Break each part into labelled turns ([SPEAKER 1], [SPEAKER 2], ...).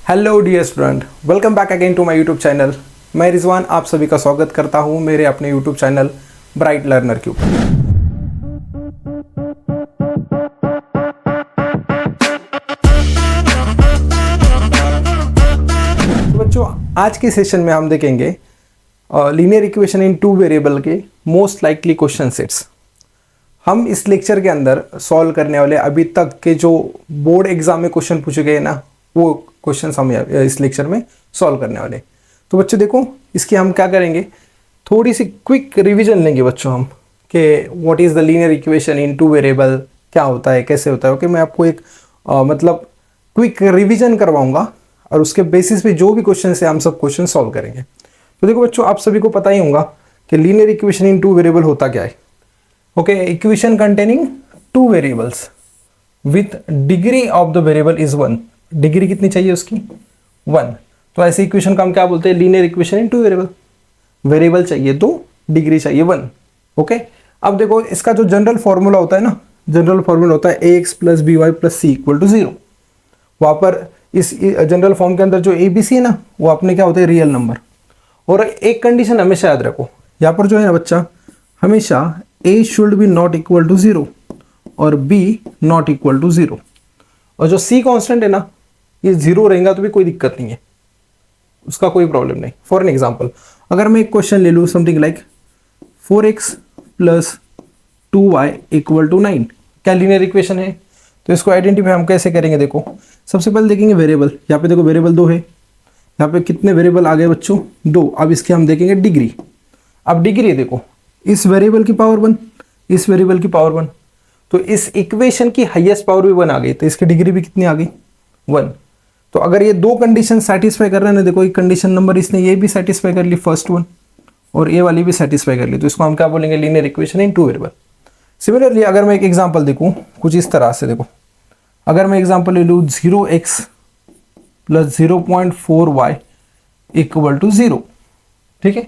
[SPEAKER 1] Hello dear student, welcome back again to my YouTube channel. मैं रिजवान आप सभी का स्वागत करता हूं मेरे अपने यूट्यूब चैनल ब्राइट लर्नर के ऊपर। तो बच्चों, आज के सेशन में हम देखेंगे linear equation in two variable के मोस्ट लाइकली क्वेश्चन सेट्स। हम इस लेक्चर के अंदर सॉल्व करने वाले अभी तक के जो बोर्ड एग्जाम में क्वेश्चन पूछे गए ना, वो क्वेश्चन हम इस लेक्चर में सॉल्व करने वाले। तो बच्चों देखो, इसकी हम क्या करेंगे, थोड़ी सी क्विक रिवीजन लेंगे बच्चों हम कि what is the linear equation in two variable, क्या होता है, कैसे होता है। ओके, मैं आपको एक मतलब क्विक रिवीजन करवाऊंगा और उसके बेसिस पे जो भी क्वेश्चन है हम सब क्वेश्चन सॉल्व करेंगे। तो देखो बच्चों, आप सभी को पता ही होगा कि linear equation in two variable होता क्या है। Okay, equation containing two variables with degree of the variable is 1। Degree कितनी चाहिए उसकी? 1। तो ऐसे इक्वेशन का हम क्या बोलते हैं? Linear equation in two variable. Variable चाहिए तो डिग्री चाहिए 1। ओके, अब देखो इसका जो जनरल फॉर्मूला होता है ना, जनरल फॉर्मूला होता है ax plus b y plus c equal to 0। वहां पर इस जनरल फॉर्म के अंदर जो ए बी सी है ना, वो अपने क्या होते हैं? Real number. और एक कंडीशन हमेशा याद रखो, यहाँ पर जो है ना बच्चा, हमेशा a should be not equal to 0 और b नॉट इक्वल टू 0। और जो c कांस्टेंट है ना, ये 0 रहेगा तो भी कोई दिक्कत नहीं है, उसका कोई प्रॉब्लम नहीं। फॉर एन एग्जाम्पल, अगर मैं एक क्वेश्चन ले लूँ something like 4x plus 2y equal to 9, क्या लीनियर इक्वेशन है? तो इसको आइडेंटिफाई हम कैसे करेंगे? देखो, सबसे पहले देखेंगे वेरिएबल। यहाँ पे देखो वेरिएबल 2 है, यहाँ पे कितने वेरिएबल आ गए बच्चों? 2। अब इसके हम देखेंगे डिग्री। अब डिग्री है, देखो इस वेरिएबल की पावर 1, इस वेरिएबल की पावर 1, तो इस इक्वेशन की हाईएस्ट पावर भी 1 आ गई, तो इसकी डिग्री भी कितनी आ गई? 1। तो अगर ये दो कंडीशन सेटिस्फाई कर रहे हैं ना, देखो एक कंडीशन नंबर इसने ये भी सेटिस्फाई कर ली, फर्स्ट वन, और ये वाली भी सेटिस्फाई कर ली, तो इसको हम क्या बोलेंगे? Linear equation in two variable. Similarly अगर मैं एक एग्जांपल देखूं कुछ इस तरह से, देखो अगर मैं एग्जांपल ले लूँ 0x plus 0.4y equal to 0। ठीक है,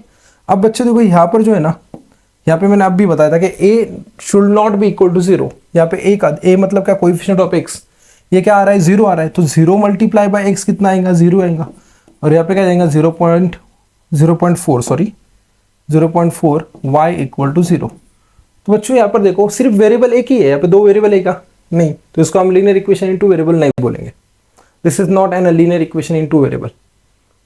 [SPEAKER 1] अब बच्चे देखो यहाँ पर जो है ना, यहाँ पे मैंने अब भी बताया था कि a should not be equal to 0। यहाँ पे a मतलब क्या? Coefficient of x। ये क्या आ रहा है? 0 आ रहा है, तो 0 मल्टीप्लाई बाय x कितना आएगा? 0 आएगा। और यहाँ पे क्या जाएगा? 0.4 y इक्वल टू 0। तो बच्चों यहाँ पर देखो, सिर्फ वेरिएबल एक ही है, यहाँ पे दो वेरिएबल एक का नहीं, तो इसको हम linear equation in two variable नहीं बोलेंगे। This is not an linear equation in two variable.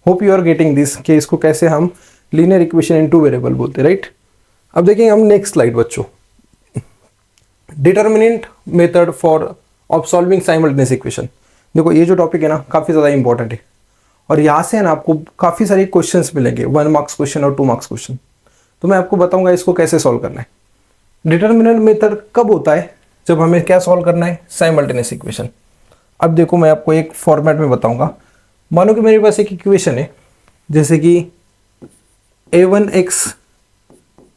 [SPEAKER 1] Hope you are getting this, कि इसको कैसे हम linear equation in two variable बोलते हैं, राइट। अब देखेंगे हम नेक्स्ट स्लाइड बच्चों, determinant method for of solving simultaneous equation. देखो ये जो टॉपिक है ना, काफ़ी ज़्यादा इंपॉर्टेंट है, और यहाँ से ना आपको काफ़ी सारे क्वेश्चंस मिलेंगे, 1 मार्क्स क्वेश्चन और 2 मार्क्स क्वेश्चन। तो मैं आपको बताऊंगा इसको कैसे सॉल्व करना है। डिटर्मिनेंट मेथड कब होता है? जब हमें क्या सॉल्व करना है? Simultaneous equation. अब देखो मैं आपको एक फॉर्मेट में बताऊंगा। मानो कि मेरे पास एक इक्वेशन है, जैसे कि a1x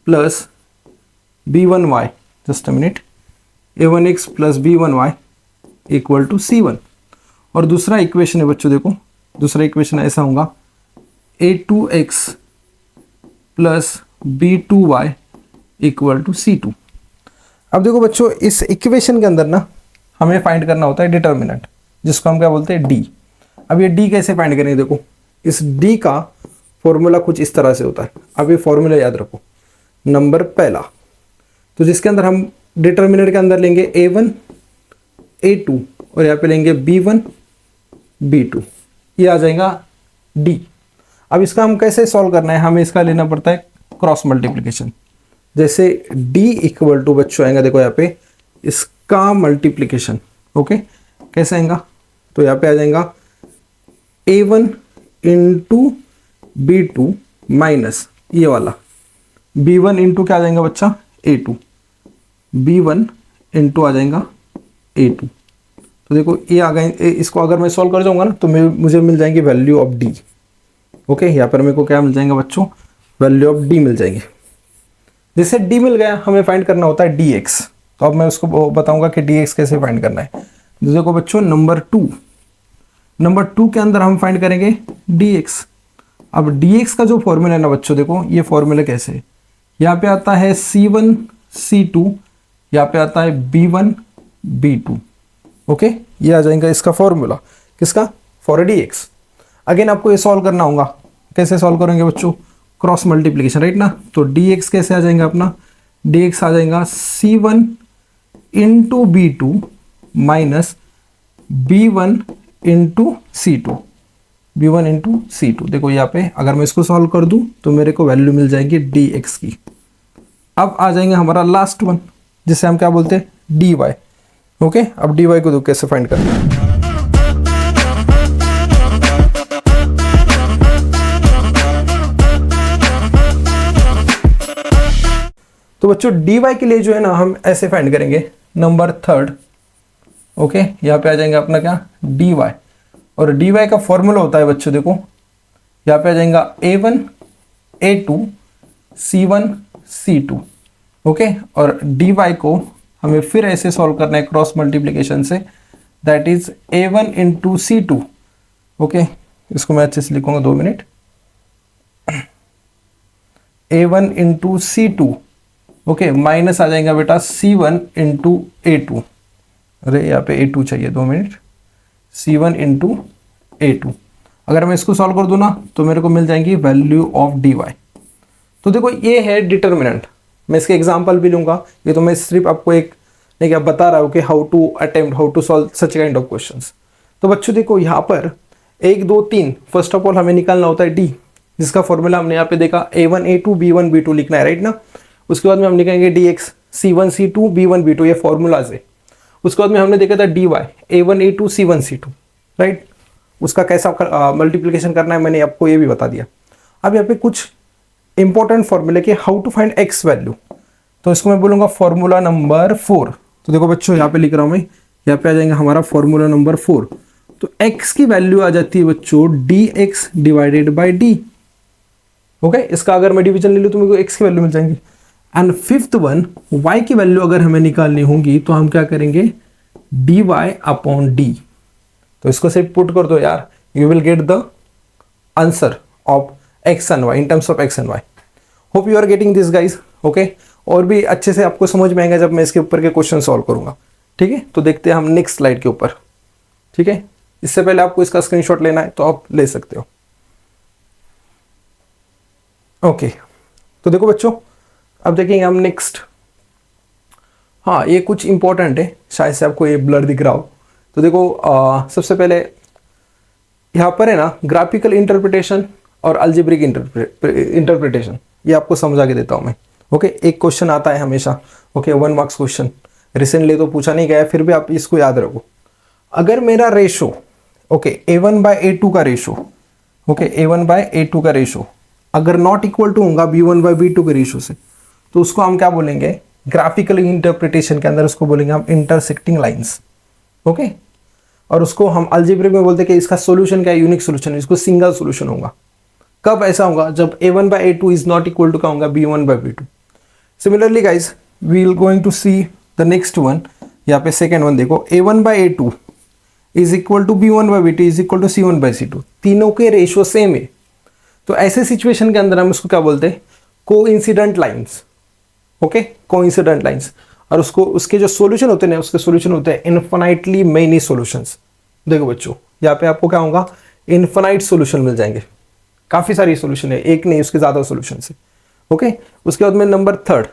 [SPEAKER 1] plus b1y, just a minute, a1x plus b1y equal to c1। और दूसरा इक्वेशन है बच्चों, देखो दूसरा इक्वेशन ऐसा होगा a2x plus b2y equal to c2। अब देखो बच्चों, इस इक्वेशन के अंदर ना हमें फाइंड करना होता है डिटर्मिनेंट, जिसको हम क्या बोलते हैं? d। अब ये d कैसे फाइंड करेंगे? देखो इस d का फॉर्मूला कुछ इस तरह से होता है। अब ये फॉर्मूला याद रखो। नंबर पहला, तो जिसके अंदर हम डिटर्मिनेंट के अंदर लेंगे a1 a2 और यहाँ पे लेंगे b1 b2, ये आ जाएगा d। अब इसका हम कैसे सॉल्व करना है? हमें इसका लेना पड़ता है क्रॉस मल्टीप्लिकेशन। जैसे d इक्वल टू बच्चों आएगा, देखो यहाँ पे इसका मल्टीप्लिकेशन। ओके, कैसे आएगा? तो यहाँ पे आ जाएगा a1 इंटू b2 माइनस ये वाला b1 इंटू क्या आ जाएगा बच्चा? a2, b1 इंटू आ जाएगा a2। तो देखो ये आ गए, इसको अगर मैं सॉल्व कर जाऊंगा ना, तो मुझे मिल जाएंगे वैल्यू ऑफ d। ओके, यहाँ पर मेरे को क्या मिल जाएगा बच्चों? वैल्यू ऑफ d मिल जाएंगे। जैसे d मिल गया, हमें फाइंड करना होता है dx। तो अब मैं उसको बताऊंगा कि dx कैसे फाइंड करना है। देखो बच्चों, नंबर 2 के अंदर हम फाइंड करेंगे dx। अब dx का जो फॉर्मूला है ना बच्चों, देखो ये फॉर्मूला कैसे है? यहाँ पे आता है c1 c2, यहाँ पे आता है b1 b2। ओके, ये आ जाएगा इसका फॉर्मूला, किसका? For dx। अगेन आपको ये सॉल्व करना होगा। कैसे सॉल्व करेंगे बच्चों? क्रॉस मल्टीप्लीकेशन, राइट ना। तो dx कैसे आ जाएगा अपना? dx आ जाएगा c1 into b2 minus b1 into c2, b1 into c2। देखो यहाँ पे अगर मैं इसको सॉल्व कर दूं तो मेरे को वैल्यू मिल जाएगी dx की। अब आ जाएंगे हमारा लास्ट वन, जिसे हम क्या बोलते हैं? dy। ओके, अब dy को तो कैसे फाइंड करना है? तो बच्चों dy के लिए जो है ना हम ऐसे फाइंड करेंगे, नंबर थर्ड। ओके, यहाँ पे आ जाएंगे अपना क्या? dy। और dy का फॉर्मूला होता है बच्चों, देखो यहाँ पे आ जाएगा a1 a2 c1 c2। Okay, और dy को हमें फिर ऐसे सॉल्व करना है क्रॉस मल्टीप्लिकेशन से, that is a1 into c2। Okay, इसको मैं अच्छे से लिखूंगा, 2 minute. a1 into c2, okay, minus आ जाएगा बेटा c1 इंटू a2। अरे यहाँ पे a2 चाहिए, 2 मिनट। c1 इंटू a2, अगर मैं इसको सॉल्व कर दूं ना तो मेरे को मिल जाएंगी वैल्यू ऑफ dy। तो देखो ये है डिटर्मिनेंट। मैं इसके एग्जांपल भी लूंगा, ये तो मैं सिर्फ आपको एक नहीं क्या बता रहा हूँ कि how to attempt, how to solve such kind of questions. तो बच्चों देखो यहाँ पर 1 2 3, फर्स्ट ऑफ ऑल हमें निकालना होता है d, जिसका फॉर्मूला हमने यहाँ पे देखा a1 a2 b1 b2 लिखना है, राइट ना। उसके बाद में हम लिखेंगे dx c1 c2 b1 b2, ये फॉर्मूलाज है। उसके बाद में हमने देखा था dy a1 a2 c1 c2, right. उसका कैसा मल्टीप्लिकेशन करना है मैंने आपको ये भी बता दिया। अब यहाँ पे कुछ इंपॉर्टेंट फॉर्मूले के how to find x value, तो इसको मैं बोलूंगा फॉर्मूला नंबर 4। तो देखो बच्चों यहाँ पे लिख रहा हूं मैं, यहाँ पे आ जाएगा हमारा फॉर्मूला नंबर 4। तो x की वैल्यू आ जाती है बच्चों dx divided by d। Okay, इसका अगर मैं डिवीजन ले लूँ तो मेरे को x की वैल्यू मिल जाएंगी। एंड फिफ्थ वन, y की वैल्यू अगर हमें निकालनी होगी तो हम क्या करेंगे? dy upon d। तो इसको सिर्फ पुट कर दो यार, you will get the answer of x and y in terms of x and y। Hope you are getting this guys. Okay, और भी अच्छे से आपको समझ में आएगा जब मैं इसके ऊपर के क्वेश्चन सॉल्व करूंगा। ठीक है, तो देखते हैं हम नेक्स्ट स्लाइड के ऊपर। ठीक है, इससे पहले आपको इसका स्क्रीनशॉट लेना है तो आप ले सकते हो। ओके, तो देखो बच्चों अब देखेंगे हम नेक्स्ट। हाँ, ये कुछ इंपॉर्टेंट है, शायद से आपको ये ब्लर दिख रहा हो। तो देखो सबसे पहले यहाँ पर है ना ग्राफिकल इंटरप्रिटेशन और अल्जेब्रिक इंटरप्रिटेशन, ये आपको समझा के देता हूँ मैं। ओके, एक क्वेश्चन आता है हमेशा, ओके 1 मार्क्स क्वेश्चन, रिसेंटली तो पूछा नहीं गया फिर भी आप इसको याद रखो। अगर मेरा ratio okay a1 by a2 का ratio, okay a1 by a2 का रेशो अगर नॉट इक्वल टू होगा b1 बाय b2 के रेशो से, तो उसको हम क्या बोलेंगे? ग्राफिकल इंटरप्रिटेशन के अंदर उसको बोलेंगे हम इंटरसेक्टिंग लाइंस। ओके, और उसको हम अलजेब्रिक में बोलते हैं कि इसका सॉल्यूशन क्या है? यूनिक सॉल्यूशन, इसको सिंगल सॉल्यूशन होगा। कब ऐसा होगा? जब a1 by a2 is not equal to क्या होगा? b1 by b2। Similarly guys we will going to see the next one. यहाँ पे सेकेंड वन देखो, a1 by a2 is equal to b1 by b2 is equal to c1 by c2, तीनों के ratio same है। तो ऐसे situation के अंदर हम उसको क्या बोलते हैं? Coincident lines. Okay, coincident lines. और उसको उसके जो सॉल्यूशन होते हैं उसके सॉल्यूशन होते हैं इनफाइनाइटली मेनी सॉल्यूशंस। देखो बच्चों यहाँ पे आपको क्या होगा? इनफाइनाइट सॉल्यूशन मिल जाएंगे, काफी सारी सॉल्यूशन है, एक नहीं उसके ज्यादा सॉल्यूशन है। ओके, उसके बाद में number third,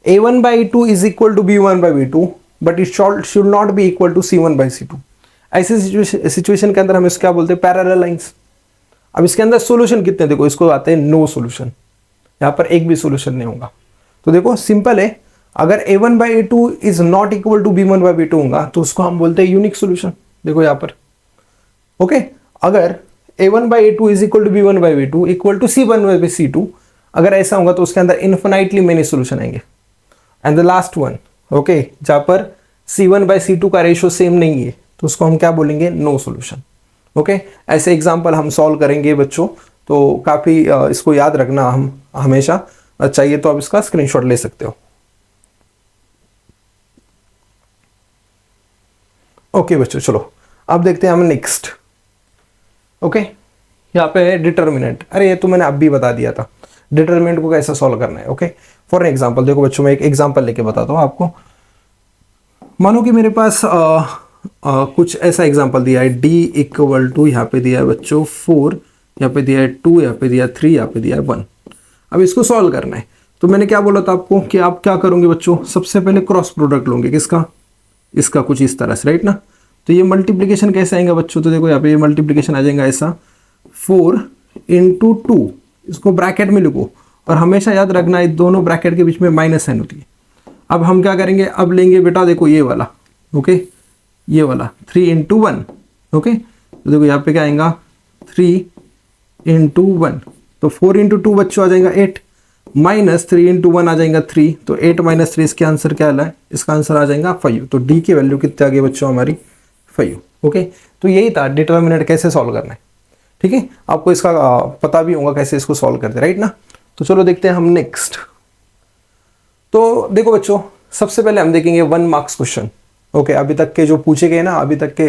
[SPEAKER 1] a1 by 2 is equal to b1 by b2 but it should not be equal to c1 by c2। ऐसे सिचुएशन के अंदर हम इसको क्या बोलते हैं? Parallel lines. अब इसके अंदर सॉल्यूशन कितने? देखो इसको आते हैं नो सॉल्यूशन, यहाँ पर एक भी सॉल्यूशन नहीं होगा। तो देखो सिंपल है, अगर a1 by a2 is not equal to b1 by b2 होगा तो उसको हम बोलते हैं यूनिक सॉल्यूशन। देखो यहाँ पर ओके, अगर a1 by a2 is equal to b1 by b2 equal to c1 by c2, अगर ऐसा होगा तो उसके अंदर इन्फिनाइटली मेनी सॉल्यूशन आएंगे। And the last one okay, जहाँ पर c1 बाई c2 का रेशियो सेम नहीं है तो उसको हम क्या बोलेंगे? No solution. ओके, ऐसे एग्जाम्पल हम सॉल्व करेंगे बच्चों, तो काफ़ी इसको याद रखना हम हमेशा। चाहिए तो आप इसका स्क्रीनशॉट ले सकते हो। ओके बच्चों, चलो अब देखते हैं हम नेक्स्ट। ओके, यहाँ पे है डिटर्मिनेंट। अरे ये तो मैंने अब भी बता दिया था, डिटर्मिनेंट को कैसे सॉल्व करना है। ओके, फॉर एग्जाम्पल देखो बच्चों, मैं एक एग्जाम्पल लेके बताता हूँ आपको। मानो कि मेरे पास कुछ ऐसा एग्जांपल दिया है, d इक्वल टू यहाँ पे दिया है बच्चों 4, यहाँ पे दिया है 2, यहाँ पे दिया है 3, यहाँ पे दिया है 1। अब इसको सॉल्व करना है। तो मैंने क्या बोला था आपको कि आप क्या करोगे बच्चों, सबसे पहले क्रॉस प्रोडक्ट लोगे किसका, इसका, कुछ इस तरह से, राइट ना। तो ये मल्टीप्लिकेशन कैसे आएगा बच्चों, तो देखो यहाँ पे ये मल्टीप्लिकेशन आ जाएगा ऐसा 4 इंटू 2, इसको ब्रैकेट में लिखो और हमेशा याद रखना है दोनों ब्रैकेट के बीच में माइनस साइन होती है। अब हम क्या करेंगे, अब लेंगे बेटा देखो ये वाला, ओके, ये वाला 3 इंटू 1, ओके। तो देखो यहाँ पे क्या आएगा 3 इंटू 1, तो 4 इंटू 2 बच्चों आ जाएगा 8, माइनस 3 इंटू 1 आ जाएगा 3, तो 8 माइनस 3 इसके आंसर क्या है, इसका आंसर आ जाएगा 5। तो डी की वैल्यू कितनी आ गई बच्चों हमारी 5, ओके। तो यही था डिटर्मिनेंट कैसे सॉल्व करना है, ठीक है। आपको इसका पता भी होगा कैसे इसको सॉल्व करते, राइट ना। तो चलो देखते हैं हम नेक्स्ट। तो देखो बच्चों, सबसे पहले हम देखेंगे 1 मार्क्स क्वेश्चन, ओके। अभी तक के जो पूछे गए ना, अभी तक के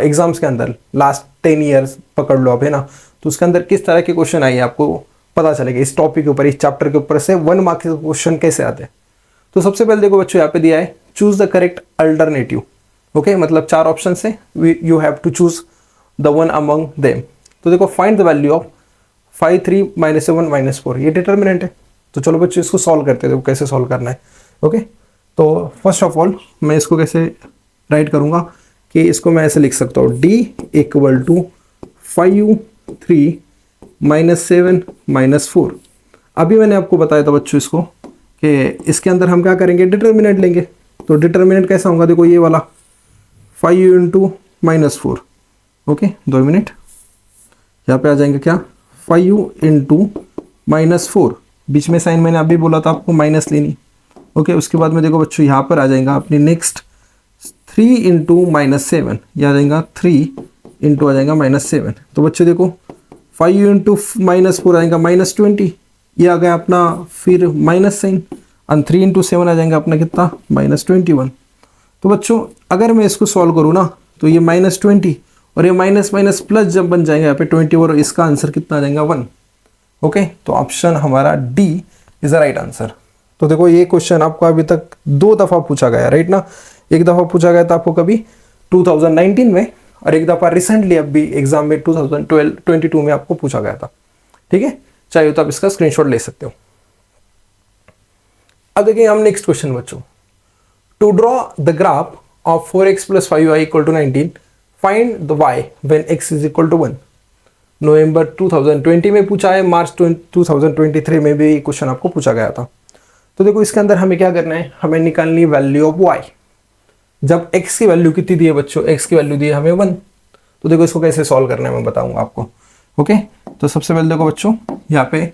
[SPEAKER 1] एग्जाम्स के अंदर लास्ट 10 ईयर्स पकड़ लो आप, है ना। तो उसके अंदर किस तरह के क्वेश्चन आए आपको पता चलेगा, इस टॉपिक के ऊपर, इस चैप्टर के ऊपर से 1 मार्क्स के क्वेश्चन कैसे आते हैं। तो सबसे पहले देखो बच्चों, यहाँ पे दिया है choose the correct alternative, okay. मतलब 4 ऑप्शन है, you have to choose the one among them. तो देखो फाइंड द वैल्यू ऑफ 5 3 -7 -4, ये डिटर्मिनेंट है। तो चलो बच्चों इसको सॉल्व करते हैं, देखो कैसे सॉल्व करना है, ओके। तो फर्स्ट ऑफ ऑल मैं इसको कैसे राइट करूंगा कि इसको मैं ऐसे लिख सकता हूँ, d इक्वल टू 5 3 -7 -4। अभी मैंने आपको बताया था बच्चों इसको कि इसके अंदर हम क्या करेंगे, डिटर्मिनेंट लेंगे। तो डिटर्मिनेंट कैसा होगा, देखो ये वाला 5 इंटू -4, ओके। 2 मिनट, यहाँ पे आ जाएंगे क्या 5 इंटू -4, बीच में साइन मैंने अभी बोला था आपको माइनस लेनी, ओके। उसके बाद में देखो बच्चों यहाँ पर आ जाएगा अपनी नेक्स्ट 3 इंटू -7, यह आ जाएगा 3 इंटू आ जाएगा -7। तो बच्चों देखो 5 इंटू -4 आएगा -20, ये आ गया अपना फिर माइनस साइन, और 3 इंटू 7 आ जाएगा अपना कितना -21। तो बच्चों अगर मैं इसको सॉल्व करूँ ना, तो ये -20 और ये माइनस माइनस प्लस जब बन जाएगा यहाँ पे 20, और इसका आंसर कितना आ जाएगा 1, ओके। तो ऑप्शन हमारा D is the right answer. तो देखो ये क्वेश्चन आपको अभी तक 2 दफ़ा पूछा गया, राइट ना। एक दफ़ा पूछा गया था आपको कभी 2019 में, और एक दफ़ा रिसेंटली अभी एग्जाम में 2022 में आपको पूछा गया था, ठीक है। चाहिए तो आप इसका स्क्रीनशॉट ले सकते हो। अब देखिए हम नेक्स्ट क्वेश्चन बच्चों, to draw the graph of 4x + 5y = 19, find the y when x = 1। नवंबर 2020 में पूछा है, मार्च 2023 में भी क्वेश्चन आपको पूछा गया था। तो देखो इसके अंदर हमें क्या करना है, हमें निकालनी वैल्यू ऑफ y। जब x की वैल्यू कितनी दी है बच्चों, x की वैल्यू दी है हमें 1। तो देखो इसको कैसे सॉल्व करना है मैं बताऊंगा आपको, ओके। तो सबसे पहले देखो बच्चों, यहाँ पे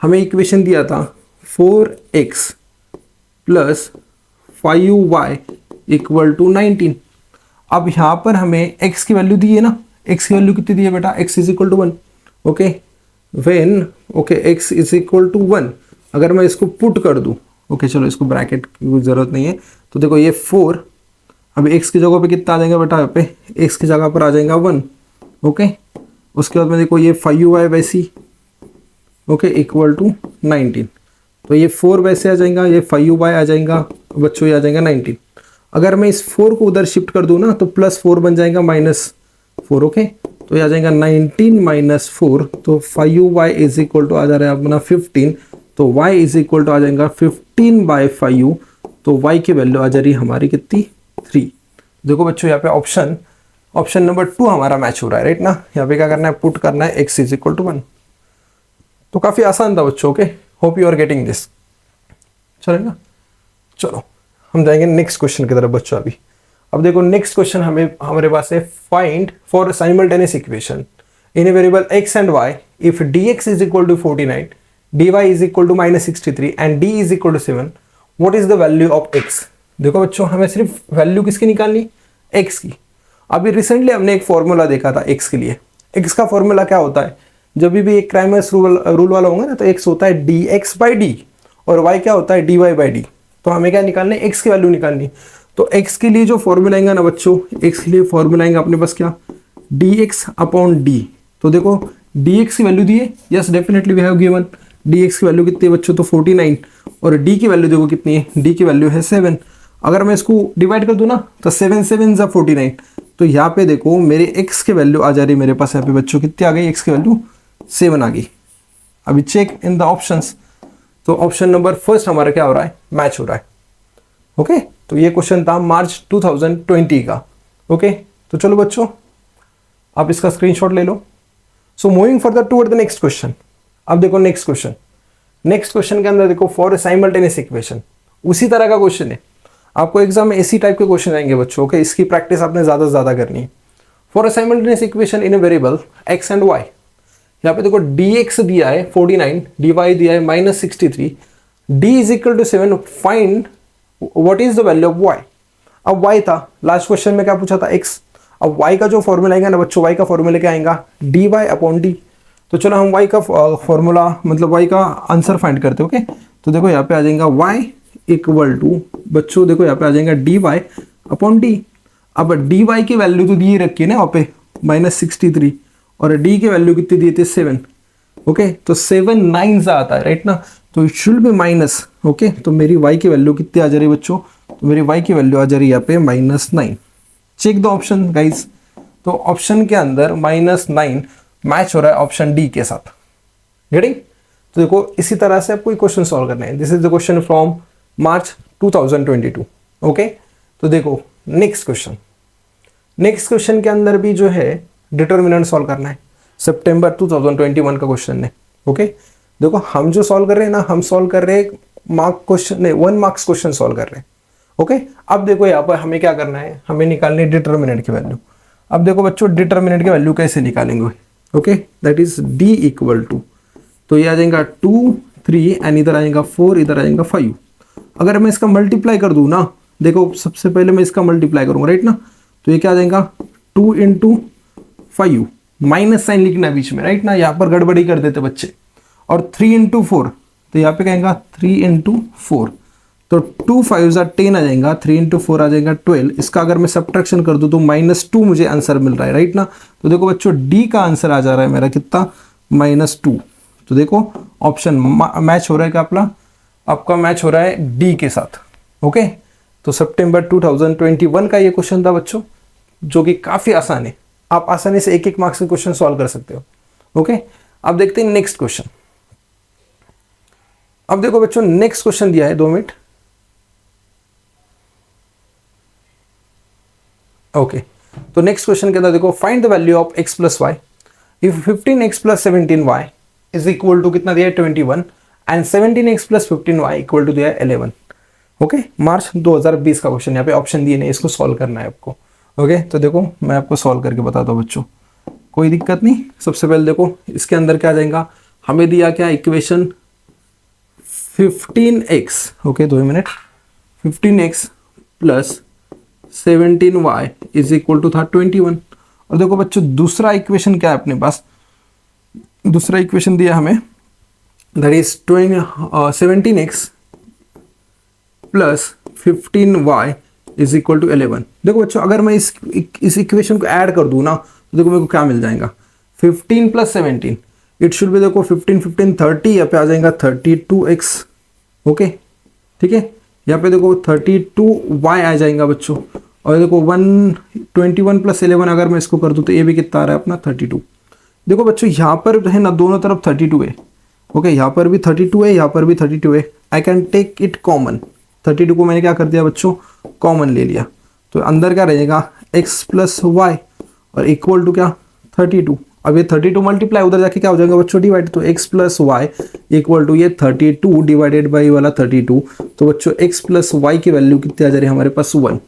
[SPEAKER 1] हमें इक्वेशन दिया था 4x + 5y = 19। अब यहाँ पर हमें x की वैल्यू दी है ना, x की वैल्यू कितनी दी है बेटा, x = 1, ओके। व्हेन x = 1, अगर मैं इसको पुट कर दूं, ओके, चलो इसको ब्रैकेट की जरूरत नहीं है। तो देखो ये 4, अब x की जगह पे कितना आ जाएगा बेटा, यहाँ पे x की जगह पर आ जाएगा 1, ओके। उसके बाद में देखो ये 5y वैसी, ओके, = 19। तो ये 4 वैसे आ जाएगा, ये 5y आ जाएगा बच्चों, ये आ जाएगा 19। अगर मैं इस 4 को उधर शिफ्ट कर दूं ना, तो +4 बन जाएगा -4, ओके। तो ये आ जाएगा 19 - 4, तो 5y = आ जा रहा है अपना 15, तो y = आ जाएगा 15/5, तो y की वैल्यू आ जा रही है हमारी कितनी 3। देखो बच्चों यहाँ पे ऑप्शन नंबर 2 हमारा मैच हो रहा है, राइट ना। यहाँ पे क्या करना है, पुट करना है x = 1। तो काफ़ी आसान था बच्चों, okay. Hope you are getting this, चलेगा। चलो हम जाएंगे नेक्स्ट क्वेश्चन की तरफ बच्चों अभी। अब देखो नेक्स्ट क्वेश्चन हमारे पास है, find for simultaneous equation in a variable x and y if dx = 49, dy = -63 and d = 7, what is the value of x। देखो बच्चों हमें सिर्फ वैल्यू किसकी निकालनी, x की। अभी रिसेंटली हमने एक फॉर्मूला देखा था x के लिए। x का फॉर्मूला क्या होता है, जब भी एक क्राइमस रूल वाला होगा ना, तो x होता है dx/d और y क्या होता है dy/d। तो हमें क्या निकालना है, x की वैल्यू निकालनी। तो x के लिए जो फॉर्मूला आएगा ना बच्चों, x के लिए फॉर्मूला आएगा अपने पास क्या, dx/d। तो देखो dx की वैल्यू दी है, yes definitely we have given. dx की वैल्यू कितनी है बच्चों, तो 49, और d की वैल्यू देखो कितनी है, d की वैल्यू है 7। अगर मैं इसको डिवाइड कर दूँ ना तो 7 7 ज़ा 49, तो यहाँ पे देखो मेरे x के वैल्यू आ जा रही है मेरे पास यहाँ पे बच्चों, कितनी आ गई, x की वैल्यू 7 आ गई। अभी चेक इन द ऑप्शंस, तो ऑप्शन नंबर फर्स्ट हमारा क्या हो रहा है, मैच हो रहा है। ओके, तो ये क्वेश्चन था मार्च 2020 का। ओके, तो चलो बच्चों आप इसका स्क्रीनशॉट ले लो। So moving further toward the next question. अब देखो नेक्स्ट क्वेश्चन, नेक्स्ट क्वेश्चन के अंदर देखो फॉर साइमल्टेनियस इक्वेशन, उसी तरह का क्वेश्चन है। आपको एग्जाम में इसी टाइप के क्वेश्चन आएंगे बच्चों। ओके, इसकी प्रैक्टिस आपने ज़्यादा से ज़्यादा करनी है। For a simultaneous equation in a variable x and y, यहाँ पे देखो dx दिया है 49, dy दिया है -63, d is equal to 7, find what is the value of y। अब y था, लास्ट क्वेश्चन में क्या पूछा था, x। अब y का जो फॉर्मूला आएगा ना बच्चों, y का फॉर्मूला क्या आएगा, dy अपॉन d। तो चलो हम y का फॉर्मूला मतलब y का आंसर फाइंड करते हैं। ओके, तो देखो यहाँ पे आ जाएगा y इक्वल टू बच्चों, देखो यहाँ पे आ जाएगा dy अपॉन d। अब dy की वैल्यू तो दी रखी है ना वहाँ पे -63, और d की वैल्यू कितनी दी थी 7। ओके, तो 7 9 आता है राइट ना, तो it should be minus. Okay, तो मेरी y की वैल्यू कितनी आ जा रही है बच्चों, तो मेरी y की वैल्यू आ जा रही है यहाँ पे -9। चेक द ऑप्शन गाइज, तो ऑप्शन के अंदर -9 मैच हो रहा है ऑप्शन डी के साथ। गेटिंग? तो देखो इसी तरह से आपको क्वेश्चन सॉल्व करना है। This is the question from March 2022। Okay, तो देखो नेक्स्ट क्वेश्चन, नेक्स्ट क्वेश्चन के अंदर भी जो है डिटर्मिनेंट सॉल्व करना है, सितंबर 2021 का क्वेश्चन है। ओके, देखो हम जो सॉल्व कर रहे हैं ना, हम सॉल्व कर रहे हैं मार्क क्वेश्चन नहीं, 1 मार्क्स क्वेश्चन सॉल्व कर रहे हैं। ओके, अब देखो यहाँ पर हमें क्या करना है, हमें निकालनी है डिटर्मिनेंट की वैल्यू। अब देखो बच्चों डिटर्मिनेंट की वैल्यू कैसे निकालेंगे। Okay, that is d equal to, तो ये आ जाएगा 2 3 एंड इधर आएगा 4, इधर आएगा 5। अगर मैं इसका मल्टीप्लाई कर दूं ना, देखो सबसे पहले मैं इसका मल्टीप्लाई करूंगा राइट ना, तो ये क्या आ जाएगा 2 × 5, माइनस साइन लिखना है बीच में राइट ना, यहाँ पर गड़बड़ी कर देते बच्चे। और 3 × 4, तो यहाँ पे कहेगा 3 × 4, तो 2 5 10 आ जाएगा, 3 × 4 आ जाएगा 12। इसका अगर मैं सब्ट्रैक्शन कर दूं तो -2 मुझे आंसर मिल रहा है राइट ना। तो देखो बच्चों डी का आंसर आ जा रहा है मेरा कितना, -2। तो देखो ऑप्शन मैच हो रहा है क्या आपका मैच हो रहा है डी के साथ। ओके, तो सितंबर 2021 का ये क्वेश्चन था बच्चों, जो कि काफ़ी आसान है। आप आसानी से 1 मार्क्स के क्वेश्चन सॉल्व कर सकते हो। ओके, अब देखते हैं नेक्स्ट क्वेश्चन। अब देखो बच्चों नेक्स्ट क्वेश्चन दिया है, 2 मिनट। ओके, तो नेक्स्ट क्वेश्चन के अंदर देखो find the value of x plus y if 15x plus 17y is equal to कितना दिया है 21 and 17x plus 15y equal to दिया है 11। ओके, मार्च 2020 का क्वेश्चन, यहाँ पे ऑप्शन दिए नहीं, इसको सॉल्व करना है आपको। ओके, तो देखो मैं आपको सॉल्व करके बताता हूँ बच्चों, कोई दिक्कत नहीं। सबसे पहले देखो इसके अंदर क्या जाएगा, हमें दिया क्या equation 15x। Okay, 2 minute, 15x plus 17y is equal to था 21। और देखो बच्चों दूसरा इक्वेशन क्या है अपने पास, दूसरा इक्वेशन दिया हमें, that is 17x plus 15y is equal to 11। देखो बच्चों अगर मैं इस इक्वेशन को ऐड कर दूं ना, तो देखो मेरे को क्या मिल जाएगा, 15 प्लस 17 इट शुड भी देखो 15 15 30, यहाँ पे आ जाएगा 32x। ओके, ठीक है, यहाँ पे देखो 32y आ जाएगा बच्चों। और देखो 121 प्लस 11 अगर मैं इसको कर दूं तो ये भी कितना आ रहा है अपना 32। देखो बच्चों यहाँ पर है ना दोनों तरफ 32 है। ओके, यहाँ पर भी 32 है, यहाँ पर भी 32 है। I can take it common, 32 को मैंने क्या कर दिया बच्चों, कॉमन ले लिया। तो अंदर क्या रहेगा x प्लस वाई और इक्वल टू क्या 32। अब ये 32 मल्टीप्लाई उधर जाके क्या हो जाएगा बच्चों डिवाइड, तो x plus y equal to ये 32 डिवाइडेड बाई वाला 32। तो बच्चों x प्लस वाई की वैल्यू कितनी आ जा रही है हमारे पास 1।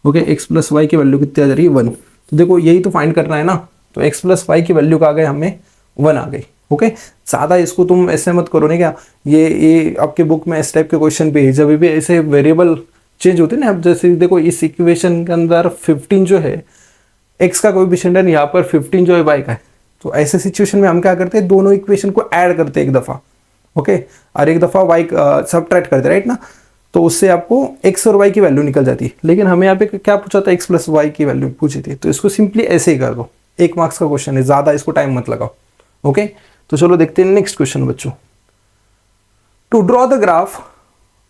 [SPEAKER 1] ओके, x प्लस वाई की वैल्यू कितनी आ जा रही है 1। तो देखो यही तो फाइंड करना है ना, तो x प्लस वाई की वैल्यू का आ गए हमें 1 आ गई। ओके, ज़्यादा इसको तुम ऐसे मत करो नहीं क्या, ये आपके बुक में इस टाइप के क्वेश्चन पे जब भी ऐसे वेरिएबल चेंज होते हैं ना, अब जैसे देखो इस इक्वेशन के अंदर 15 जो है x का कोई भी है, यहाँ पर 15 जो है y का है। तो ऐसे सिचुएशन में हम क्या करते हैं, दोनों इक्वेशन को ऐड करते हैं एक दफ़ा। ओके, और एक दफ़ा y सबट्रैक्ट करते राइट ना, तो उससे आपको x और y की वैल्यू निकल जाती है। लेकिन हमें यहाँ पे क्या पूछा था, x प्लस वाई की वैल्यू पूछी थी, तो इसको सिंपली ऐसे ही कर दो। 1 मार्क्स का क्वेश्चन है, ज़्यादा इसको टाइम मत लगाओ। ओके, तो चलो देखते हैं नेक्स्ट क्वेश्चन बच्चों। To draw the graph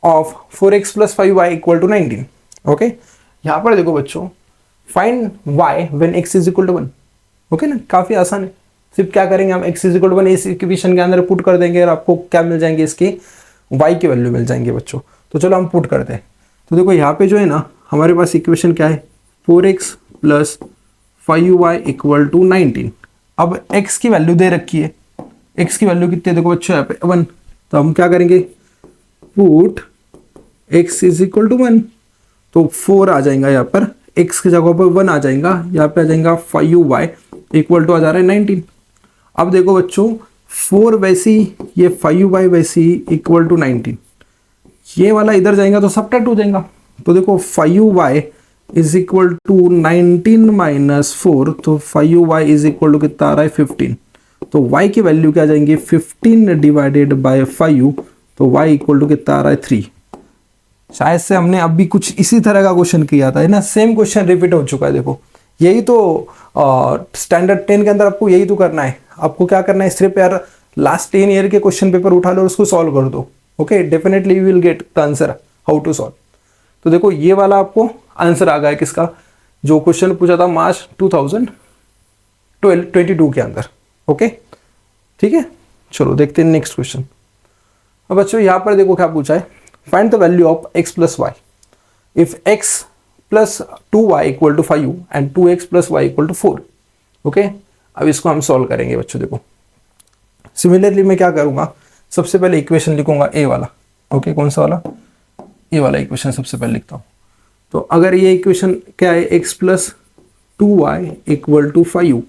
[SPEAKER 1] of 4x plus 5y equal to 19। Okay, यहाँ पर देखो बच्चों, find y when x is equal to 1। Okay ना, काफी आसान है। सिर्फ क्या करेंगे हम, x इज इक्वल टू 1 इस इक्वेशन के अंदर पुट कर देंगे और आपको क्या मिल जाएंगे, इसकी y की वैल्यू मिल जाएंगे बच्चों। तो चलो हम पुट करते हैं। तो देखो यहाँ पे जो है ना, हमारे पास इक्वेशन क्या है, 4x plus 5y equal to 19। अब x की वैल्यू दे रखी है, x की वैल्यू कितनी है देखो बच्चों, यहाँ पे 1। तो हम क्या करेंगे, put x is equal to 1, तो 4 आ जाएगा यहाँ पर, x की जगह पर 1 आ जाएगा, यहाँ पे आ जाएगा 5y इक्वल टू आ जा रहा है 19। अब देखो बच्चों, 4 वैसी, ये 5y वैसी इक्वल टू 19, ये वाला इधर जाएगा तो सबट्रैक्ट हो जाएगा। तो देखो 5y is equal to 19 minus 4, तो 5y इज इक्वल टू कितना आ रहा है 15। तो y की वैल्यू क्या आ जाएंगी 15 डिवाइडेड बाय 5, तो y इक्वल टू कितना आ रहा है 3। शायद से हमने अभी कुछ इसी तरह का क्वेश्चन किया था, है ना, सेम क्वेश्चन रिपीट हो चुका है। देखो यही तो स्टैंडर्ड 10 के अंदर आपको यही तो करना है। आपको क्या करना है, सिर्फ यार लास्ट 10 ईयर के क्वेश्चन पेपर उठा लो और उसको सॉल्व कर दो। Okay, definitely you will get the answer how to solve. तो देखो ये वाला आपको आंसर आ गया है किसका, जो क्वेश्चन पूछा था मार्च 2022 के अंदर। ओके ठीक है, चलो देखते हैं नेक्स्ट क्वेश्चन। अब बच्चों यहाँ पर देखो क्या पूछा है, find the value of x plus y if x plus 2y equal to 5 and 2x plus y equal to 4। Okay, अब इसको हम सॉल्व करेंगे बच्चों। देखो सिमिलरली मैं क्या करूंगा, सबसे पहले इक्वेशन लिखूंगा ए वाला। ओके, कौन सा वाला, ए वाला इक्वेशन सबसे पहले लिखता हूँ। तो अगर ये इक्वेशन क्या है, x plus 2y equal to 5,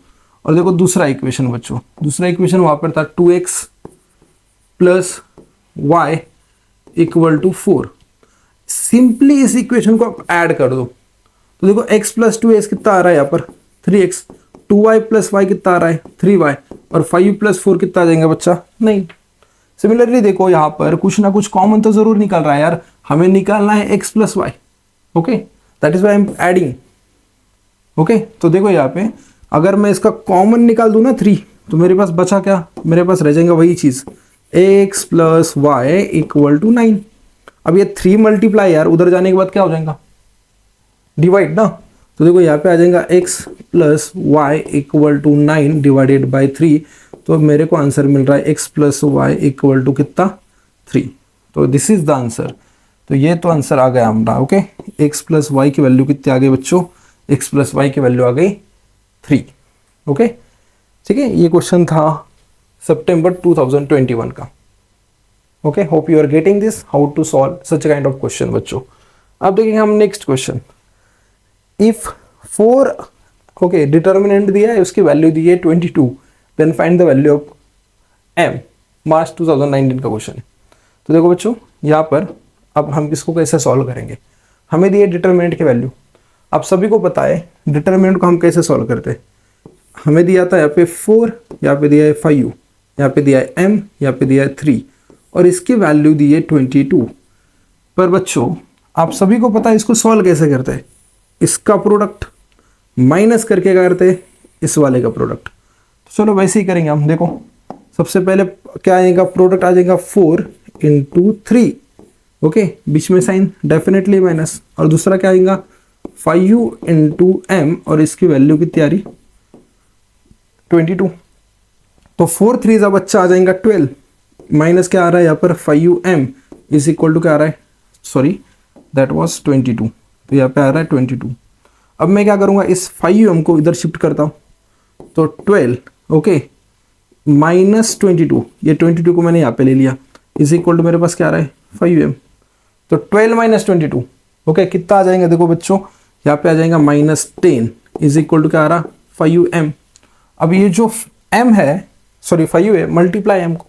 [SPEAKER 1] और देखो दूसरा इक्वेशन बच्चों, दूसरा इक्वेशन वहां पर था 2x plus y equal to 4। Simply इस इक्वेशन को आप ऐड कर दो। तो देखो x प्लस 2x कितना आ रहा है यहाँ पर 3x, 2y प्लस वाई कितना आ रहा है 3y, और 5 प्लस 4 कितना आ जाएगा बच्चा 9। सिमिलरली देखो यहाँ पर कुछ ना कुछ कॉमन तो जरूर निकल रहा है यार, हमें निकालना है x plus y. Okay, that is why I am adding. Okay, तो देखो यहाँ पे अगर मैं इसका कॉमन निकाल दूं ना 3, तो मेरे पास बचा क्या, मेरे पास रह जाएगा वही चीज x plus y equal to 9। अब ये 3 मल्टीप्लाई यार उधर जाने के बाद क्या हो जाएगा, डिवाइड ना। तो देखो यहाँ पे आ जाएगा x plus y equal to 9 divided by 3। तो मेरे को आंसर मिल रहा है x plus y equal to कितना 3। तो दिस इज द आंसर। तो ये तो आंसर आ गया हमारा। ओके, x प्लस वाई की वैल्यू कितनी आ गई बच्चों, x प्लस वाई की वैल्यू आ गई 3। ओके ठीक है, ये क्वेश्चन था सितंबर 2021 का। Okay, hope you are getting this how to solve such kind of question बच्चों। अब देखेंगे हम next question. If 4, okay, determinant दिया है, उसकी वैल्यू दी है 22, then find the value of m। मार्च 2019 का क्वेश्चन है। तो देखो बच्चों यहाँ पर अब हम इसको कैसे सॉल्व करेंगे, हमें दिए डिटर्मिनेंट की वैल्यू। आप सभी को पता है डिटर्मिनेंट को हम कैसे सॉल्व करते हैं। हमें दिया था यहाँ पे 4, यहाँ पे दिया है 5, यहाँ पे दिया है m, यहाँ पे दिया है 3, और इसकी वैल्यू दी है 22। पर बच्चों आप सभी को पता है इसको सॉल्व कैसे करते हैं, इसका प्रोडक्ट माइनस करके क्या करते हैं, इस वाले का प्रोडक्ट। तो चलो वैसे ही करेंगे हम। देखो सबसे पहले क्या आएगा, प्रोडक्ट आ जाएगा 4 इंटू 3। ओके, बीच में साइन डेफिनेटली माइनस, और दूसरा क्या आएगा 5 इंटू m, और इसकी वैल्यू कितनी आ रही 22। तो 4 3 का बच्चा आ जाएगा 12, माइनस क्या आ रहा है यहाँ पर 5m इज इक्वल टू क्या आ रहा है, सॉरी दैट वाज 22, तो यहाँ पे आ रहा है 22। अब मैं क्या करूँगा, इस 5m को इधर शिफ्ट करता हूँ, तो 12 ओके माइनस 22, ये 22 को मैंने यहाँ पे ले लिया, इज इक्वल टू मेरे पास क्या आ रहा है 5m। तो 12 माइनस 22 ओके कितना आ जाएगा, देखो बच्चों यहाँ पे आ जाएगा -10 इज इक्वल टू क्या आ रहा 5m। अब ये जो m है, सॉरी 5 है, मल्टीप्लाई m को,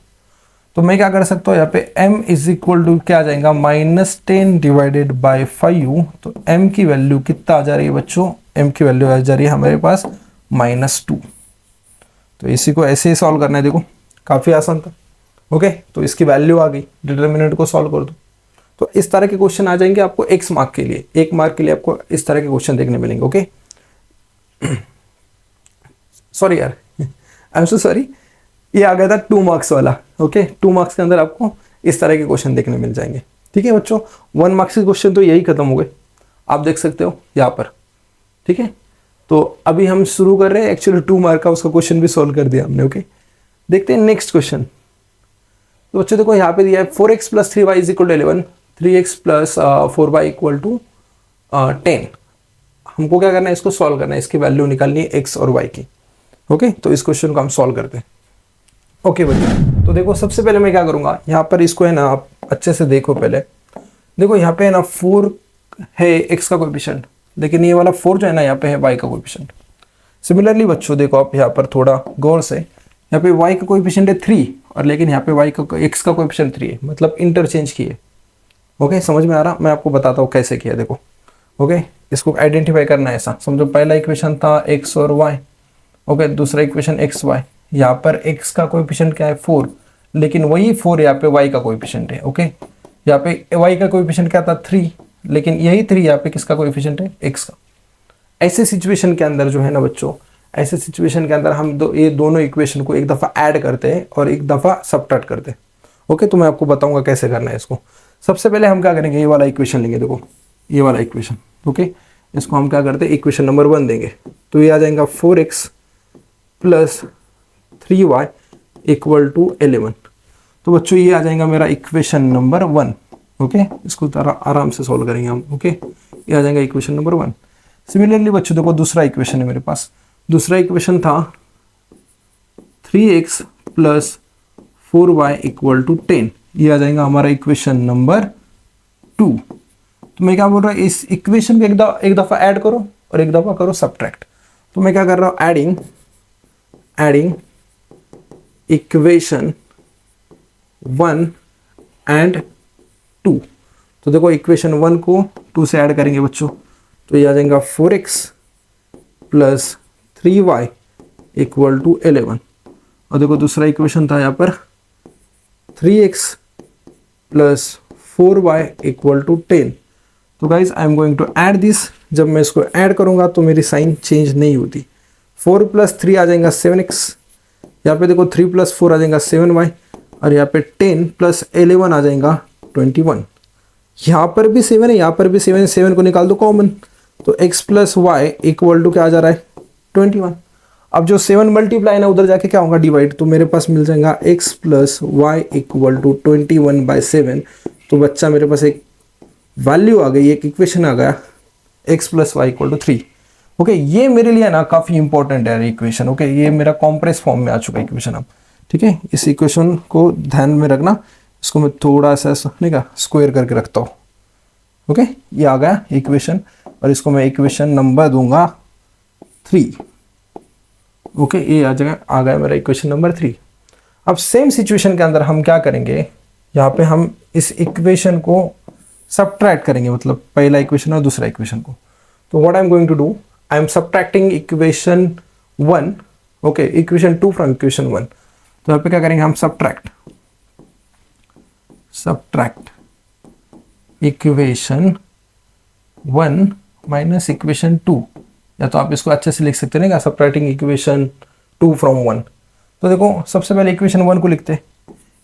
[SPEAKER 1] तो मैं क्या कर सकता हूँ यहाँ पे m इज इक्वल टू क्या आ जाएगा -10 डिवाइडेड बाय 5। तो m की वैल्यू कितना आ जा रही है बच्चों, m की वैल्यू आ जा रही है हमारे पास -2। तो इसी को ऐसे ही सॉल्व करना है, देखो काफ़ी आसान था। ओके, तो इसकी वैल्यू आ गई, डिटर्मिनेंट को सॉल्व कर दो। तो इस तरह के क्वेश्चन आ जाएंगे आपको 1 मार्क के लिए, 1 मार्क के लिए आपको इस तरह के क्वेश्चन देखने मिलेंगे। ओके सॉरी यार, आई एम सो सॉरी, ये आ गया था 2 मार्क्स वाला। ओके 2 मार्क्स के अंदर आपको इस तरह के क्वेश्चन देखने मिल जाएंगे। ठीक है बच्चों, 1 मार्क्स के क्वेश्चन तो यही खत्म हो गए। आप देख सकते हो यहाँ पर, ठीक है। तो अभी हम शुरू कर रहे हैं, एक्चुअली 2 मार्क का उसका क्वेश्चन भी सॉल्व कर दिया हमने, ओके। देखते हैं नेक्स्ट क्वेश्चन। तो बच्चों देखो यहाँ पे दिया है 4x + 3y = 11, 3x + 4y = 10। हमको क्या करना है, इसको सॉल्व करना है, इसकी वैल्यू निकालनी है x और y की, ओके। तो इस क्वेश्चन को हम सॉल्व करते हैं, ओके बच्चों। तो देखो सबसे पहले मैं क्या करूँगा, यहाँ पर इसको है ना आप अच्छे से देखो। पहले देखो यहाँ पे है ना 4 है x का कोएफिशिएंट, लेकिन ये वाला 4 जो है ना यहाँ पे है y का कोएफिशिएंट। सिमिलरली बच्चों देखो आप यहाँ पर थोड़ा गौर से, यहाँ पे y का कोएफिशिएंट है 3 और लेकिन यहाँ पे x का कोएफिशिएंट 3 है, मतलब इंटरचेंज किए, ओके। समझ में आ रहा, मैं आपको बताता हूँ कैसे किया, देखो, ओके। इसको आइडेंटिफाई करना है ऐसा समझो, पहला इक्वेशन था x और y, ओके। दूसरा इक्वेशन x y, यहाँ पर x का कोएफिशिएंट क्या है 4, लेकिन वही 4 यहाँ पे y का कोएफिशिएंट है, ओके। यहाँ पे y का कोएफिशिएंट क्या था 3, लेकिन यही 3 यहाँ पे किसका कोएफिशिएंट है, x का। ऐसे सिचुएशन के अंदर जो है ना बच्चों, ऐसे सिचुएशन के अंदर हम ये दोनों इक्वेशन को एक दफ़ा ऐड करते हैं और एक दफ़ा सब्ट्रैक्ट करते हैं, ओके। तो मैं आपको बताऊंगा कैसे करना है इसको। सबसे पहले हम क्या करेंगे, ये वाला इक्वेशन लेंगे, देखो ये वाला इक्वेशन, ओके। इसको हम क्या करते हैं, इक्वेशन नंबर 1 देंगे, तो ये आ जाएगा 4x + 3y = 11। तो बच्चों ये आ जाएगा मेरा इक्वेशन नंबर 1, ओके। इसको आराम से सॉल्व करेंगे हम, ओके। ये आ जाएगा इक्वेशन नंबर 1। सिमिलरली बच्चों देखो दूसरा इक्वेशन है मेरे पास, दूसरा इक्वेशन था 3x + 4y = 10। ये आ जाएगा हमारा इक्वेशन नंबर 2। तो मैं क्या बोल रहा हूँ, इस इक्वेशन को एक दफ़ा ऐड करो और एक दफ़ा करो सब्ट्रैक्ट। तो मैं क्या कर रहा हूँ, एडिंग इक्वेशन 1 एंड 2। तो देखो इक्वेशन 1 को 2 से ऐड करेंगे बच्चों, तो ये आ जाएगा 4x + 3y = 11। और देखो दूसरा इक्वेशन था यहाँ पर 3x + 4y = 10। तो guys I am going to add this. जब मैं इसको ऐड करूंगा तो मेरी साइन चेंज नहीं होती। 4 + 3 आ जाएगा 7x, यहाँ पे देखो 3 + 4 आ जाएगा 7y, और यहाँ पे 10 + 11 आ जाएगा 21। यहाँ पर भी 7 है, यहाँ पर भी 7 है, 7 को निकाल दो कॉमन, तो x + y = क्या आ जा रहा है 21। अब जो 7 मल्टीप्लाई ना उधर जाके क्या होगा डिवाइड, तो मेरे पास मिल जाएगा x + y = 21/7। तो बच्चा मेरे पास एक वैल्यू आ गई, एक इक्वेशन आ गया x + y = 3, ओके। ये मेरे लिए ना काफ़ी इंपॉर्टेंट है इक्वेशन, ओके। ये मेरा कॉम्प्रेस फॉर्म में आ चुका है इक्वेशन अब, ठीक है। इस इक्वेशन को ध्यान में रखना, इसको मैं थोड़ा सा नहीं का स्क्वायर करके रखता हूँ, ओके। ये आ गया इक्वेशन और इसको मैं इक्वेशन नंबर दूंगा 3, ओके। ये आ गया मेरा इक्वेशन नंबर 3। अब सेम सिचुएशन के अंदर हम क्या करेंगे, यहाँ पे हम इस इक्वेशन को सब्ट्रैक्ट करेंगे, मतलब पहला इक्वेशन और दूसरा इक्वेशन को। तो what I am going to do, I am subtracting equation 1, okay, equation 2 from equation 1। तो यहाँ पे क्या करेंगे हम, सब्ट्रैक्ट इक्वेशन 1 - इक्वेशन 2, या तो आप इसको अच्छे से लिख सकते हैं ना, सब्ट्रैक्टिंग इक्वेशन 2 फ्रॉम 1। तो देखो सबसे पहले इक्वेशन 1 को लिखते हैं,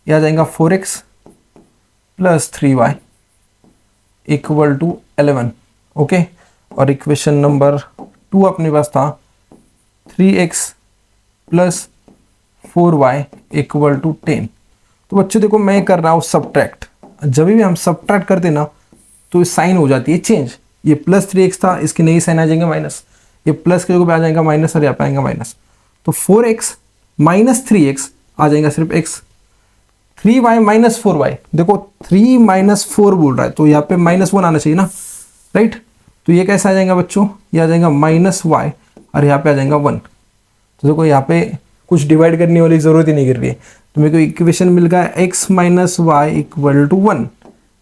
[SPEAKER 1] यह आ जाएगा 4x + 3y = 11, ओके। और इक्वेशन नंबर 2 अपने पास था 3x + 4y = 10। तो बच्चों देखो मैं कर रहा हूँ सब्ट्रैक्ट। जब भी हम सब्ट्रैक्ट करते ना तो साइन हो जाती है चेंज। ये +3x था, इसकी नई साइन आ जाएंगे माइनस, ये प्लस के जगह पे आ जाएगा माइनस और यहाँ पे आएगा माइनस। तो 4x - 3x आ जाएगा सिर्फ x, 3y - 4y, देखो 3 - 4 बोल रहा है तो यहाँ पे -1 आना चाहिए ना, राइट। तो ये कैसे आ जाएगा बच्चों, ये आ जाएगा -y और यहाँ पे आ जाएगा 1। तो देखो यहाँ पे कुछ डिवाइड करने वाली जरूरत ही नहीं गिर रही है, तो मेरे को इक्वेशन मिल गया x - y = 1।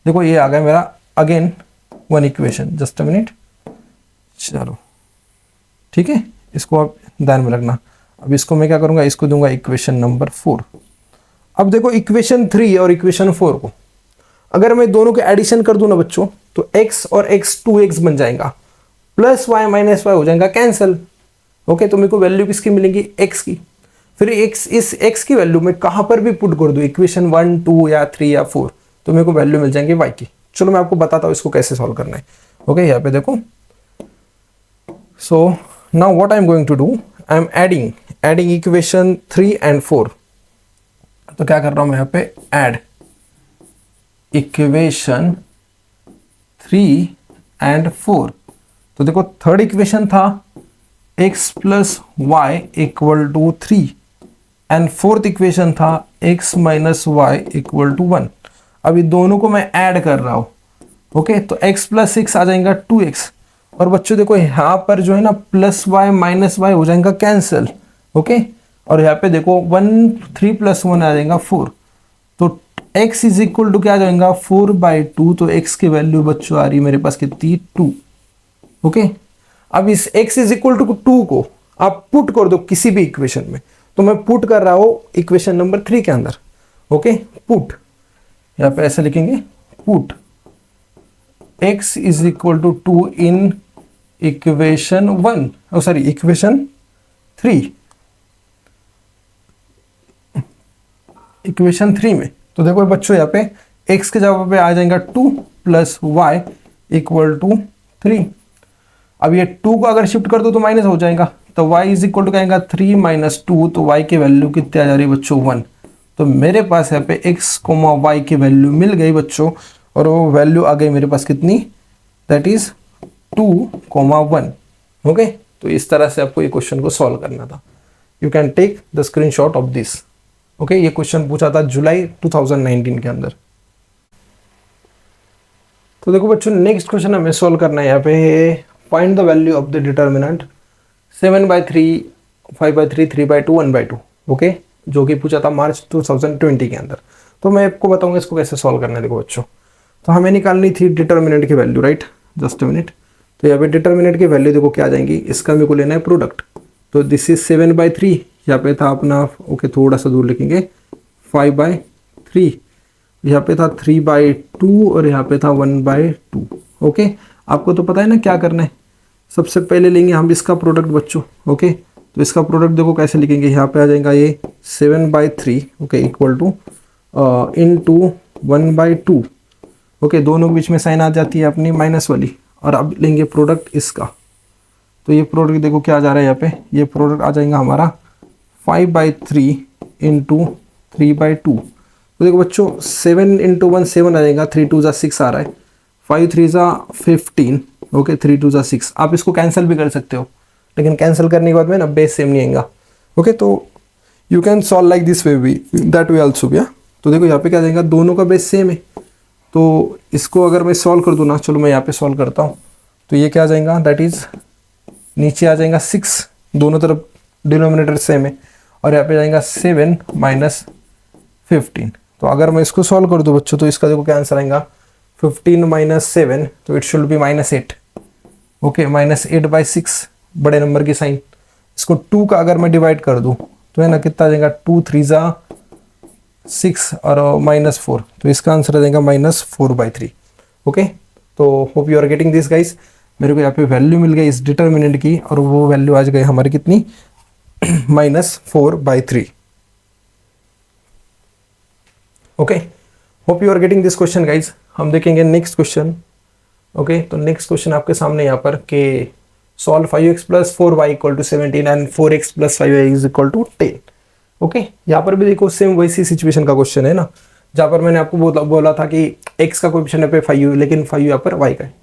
[SPEAKER 1] देखो ये आ गया मेरा again 1 equation, just a minute, चलो ठीक है, इसको आप ध्यान में रखना। अब इसको मैं क्या करूंगा, इसको दूंगा इक्वेशन नंबर 4। अब देखो इक्वेशन 3 और इक्वेशन 4 को अगर मैं दोनों के एडिशन कर दूं ना बच्चों, तो x और x 2x बन जाएगा, +y - y हो जाएगा कैंसिल, ओके। तो मेरे को वैल्यू किसकी मिलेगी, x की। फिर इस x की वैल्यू मैं कहां पर भी पुट कर दूं, इक्वेशन 1, 2 या 3 या 4, तो मेरे को वैल्यू मिल जाएंगे y की। चलो मैं आपको बताता हूं इसको कैसे सॉल्व करना है, ओके यहाँ पे देखो, so now what I am going to do, I am adding equation 3 and 4। तो क्या कर रहा हूं मैं यहाँ पे, ऐड इक्वेशन 3 एंड 4। तो देखो थर्ड इक्वेशन था x plus y equal to 3 and fourth equation था x minus y equal to 1। अभी दोनों को मैं ऐड कर रहा हूं। ओके, तो x प्लस 6 आ जाएगा 2x, और बच्चों देखो यहाँ पर जो है ना प्लस वाई माइनस वाई हो जाएगा कैंसिल। ओके, और यहाँ पे देखो 3 प्लस 1 आ जाएगा 4। तो x इज इक्वल टू क्या आ जाएगा 4/2। तो x की वैल्यू बच्चों आ रही है मेरे पास कितनी, 2। ओके, अब इस x इज इक्वल टू 2 को आप पुट कर दो किसी भी इक्वेशन में। तो मैं पुट कर रहा हूं इक्वेशन नंबर 3 के अंदर। ओके, पुट, यहाँ पे ऐसे लिखेंगे, put x is equal to 2 in equation 1, sorry equation 3, equation 3 में। तो देखो बच्चों यहाँ पे x के जगह पे आ जाएगा 2 प्लस वाई इक्वल टू 3। अब ये 2 को अगर शिफ्ट कर दो तो माइनस हो जाएगा, तो y इज इक्वल टू क्या आएगा 3 माइनस 2। तो y की वैल्यू कितनी आ जा रही है बच्चों, 1। तो मेरे पास यहाँ पे x कोमा y की वैल्यू मिल गई बच्चों, और वो वैल्यू आ गई मेरे पास कितनी, दैट इज 2,1। ओके, तो इस तरह से आपको ये क्वेश्चन को सॉल्व करना था। You can take the screenshot of this. Okay, ये क्वेश्चन पूछा था जुलाई 2019 के अंदर। तो देखो बच्चों नेक्स्ट क्वेश्चन हमें सॉल्व करना है यहाँ पे, find the value of the determinant 7/3, 5/3, 3/2, 1/2। Okay, जो कि पूछा था मार्च 2020 के अंदर। तो मैं आपको बताऊंगा इसको कैसे सॉल्व करना है। देखो बच्चों, तो हमें निकालनी थी डिटर्मिनेंट की value, right, just a minute. तो यहाँ पे डिटर्मिनेंट की वैल्यू देखो क्या आ जाएंगी, इसका मेरे को लेना है प्रोडक्ट। तो दिस इज 7/3, यहाँ पे था अपना, ओके थोड़ा सा दूर लिखेंगे, 5/3, यहाँ पे था 3/2, और यहाँ पे था 1/2। ओके, आपको तो पता है ना क्या करना है। सबसे पहले लेंगे हम इसका प्रोडक्ट बच्चों। ओके, तो इसका प्रोडक्ट देखो कैसे लिखेंगे, यहाँ पे आ जाएगा ये 7/3, okay, equal to into 1/2। Okay, दोनों के बीच में साइन आ जाती है अपनी माइनस वाली। और अब लेंगे प्रोडक्ट इसका। तो ये प्रोडक्ट देखो क्या आ जा रहा है यहाँ पे, ये प्रोडक्ट आ जाएगा हमारा 5/3 इंटू 3/2। तो देखो बच्चों 7 इंटू 1 7 आ जाएगा, 3 2 ज़ा 6 आ रहा है, 5 3 ज़ा 15, ओके 3 2 ज़ा 6। आप इसको कैंसिल भी कर सकते हो, लेकिन कैंसिल करने के बाद में ना बेस सेम नहीं आएगा। ओके, तो you can solve like this way भी, दैट वे ऑल्सो भी। तो देखो यहाँ पे क्या जाएगा, दोनों का बेस सेम है। तो इसको अगर मैं सॉल्व कर दूँ ना, चलो मैं यहाँ पे सॉल्व करता हूँ। तो ये क्या आ जाएगा, दैट इज नीचे आ जाएगा 6, दोनों तरफ डिनोमिनेटर सेम है, और यहाँ पे जाएगा 7 माइनस 15। तो अगर मैं इसको सॉल्व कर दूँ बच्चों, तो इसका देखो क्या आंसर आएगा, 15 माइनस 7, तो इट शुड बी -8। ओके, -8/6, बड़े नंबर की साइन। इसको 2 का अगर मैं डिवाइड कर दूँ तो है ना कितना आ जाएगा, 2 3 ज़ा 6 और -4। तो इसका आंसर आ जाएगा -4/3। ओके, तो hope you are getting this guys. मेरे को यहाँ पे वैल्यू मिल गई इस डिटर्मिनेंट की, और वो वैल्यू आज गई हमारी कितनी, -4/3। Okay, hope you are getting this question guys. हम देखेंगे नेक्स्ट क्वेश्चन। ओके, तो नेक्स्ट क्वेश्चन आपके सामने यहाँ पर के solve 5x + 4y = 17 and 4x + 5y = 10। Okay, यहाँ पर भी देखो सेम वैसी सिचुएशन का क्वेश्चन है ना, जहाँ पर मैंने आपको बोला था कि x का कोएफिशिएंट पे 5 लेकिन 5 यहाँ पर y का है।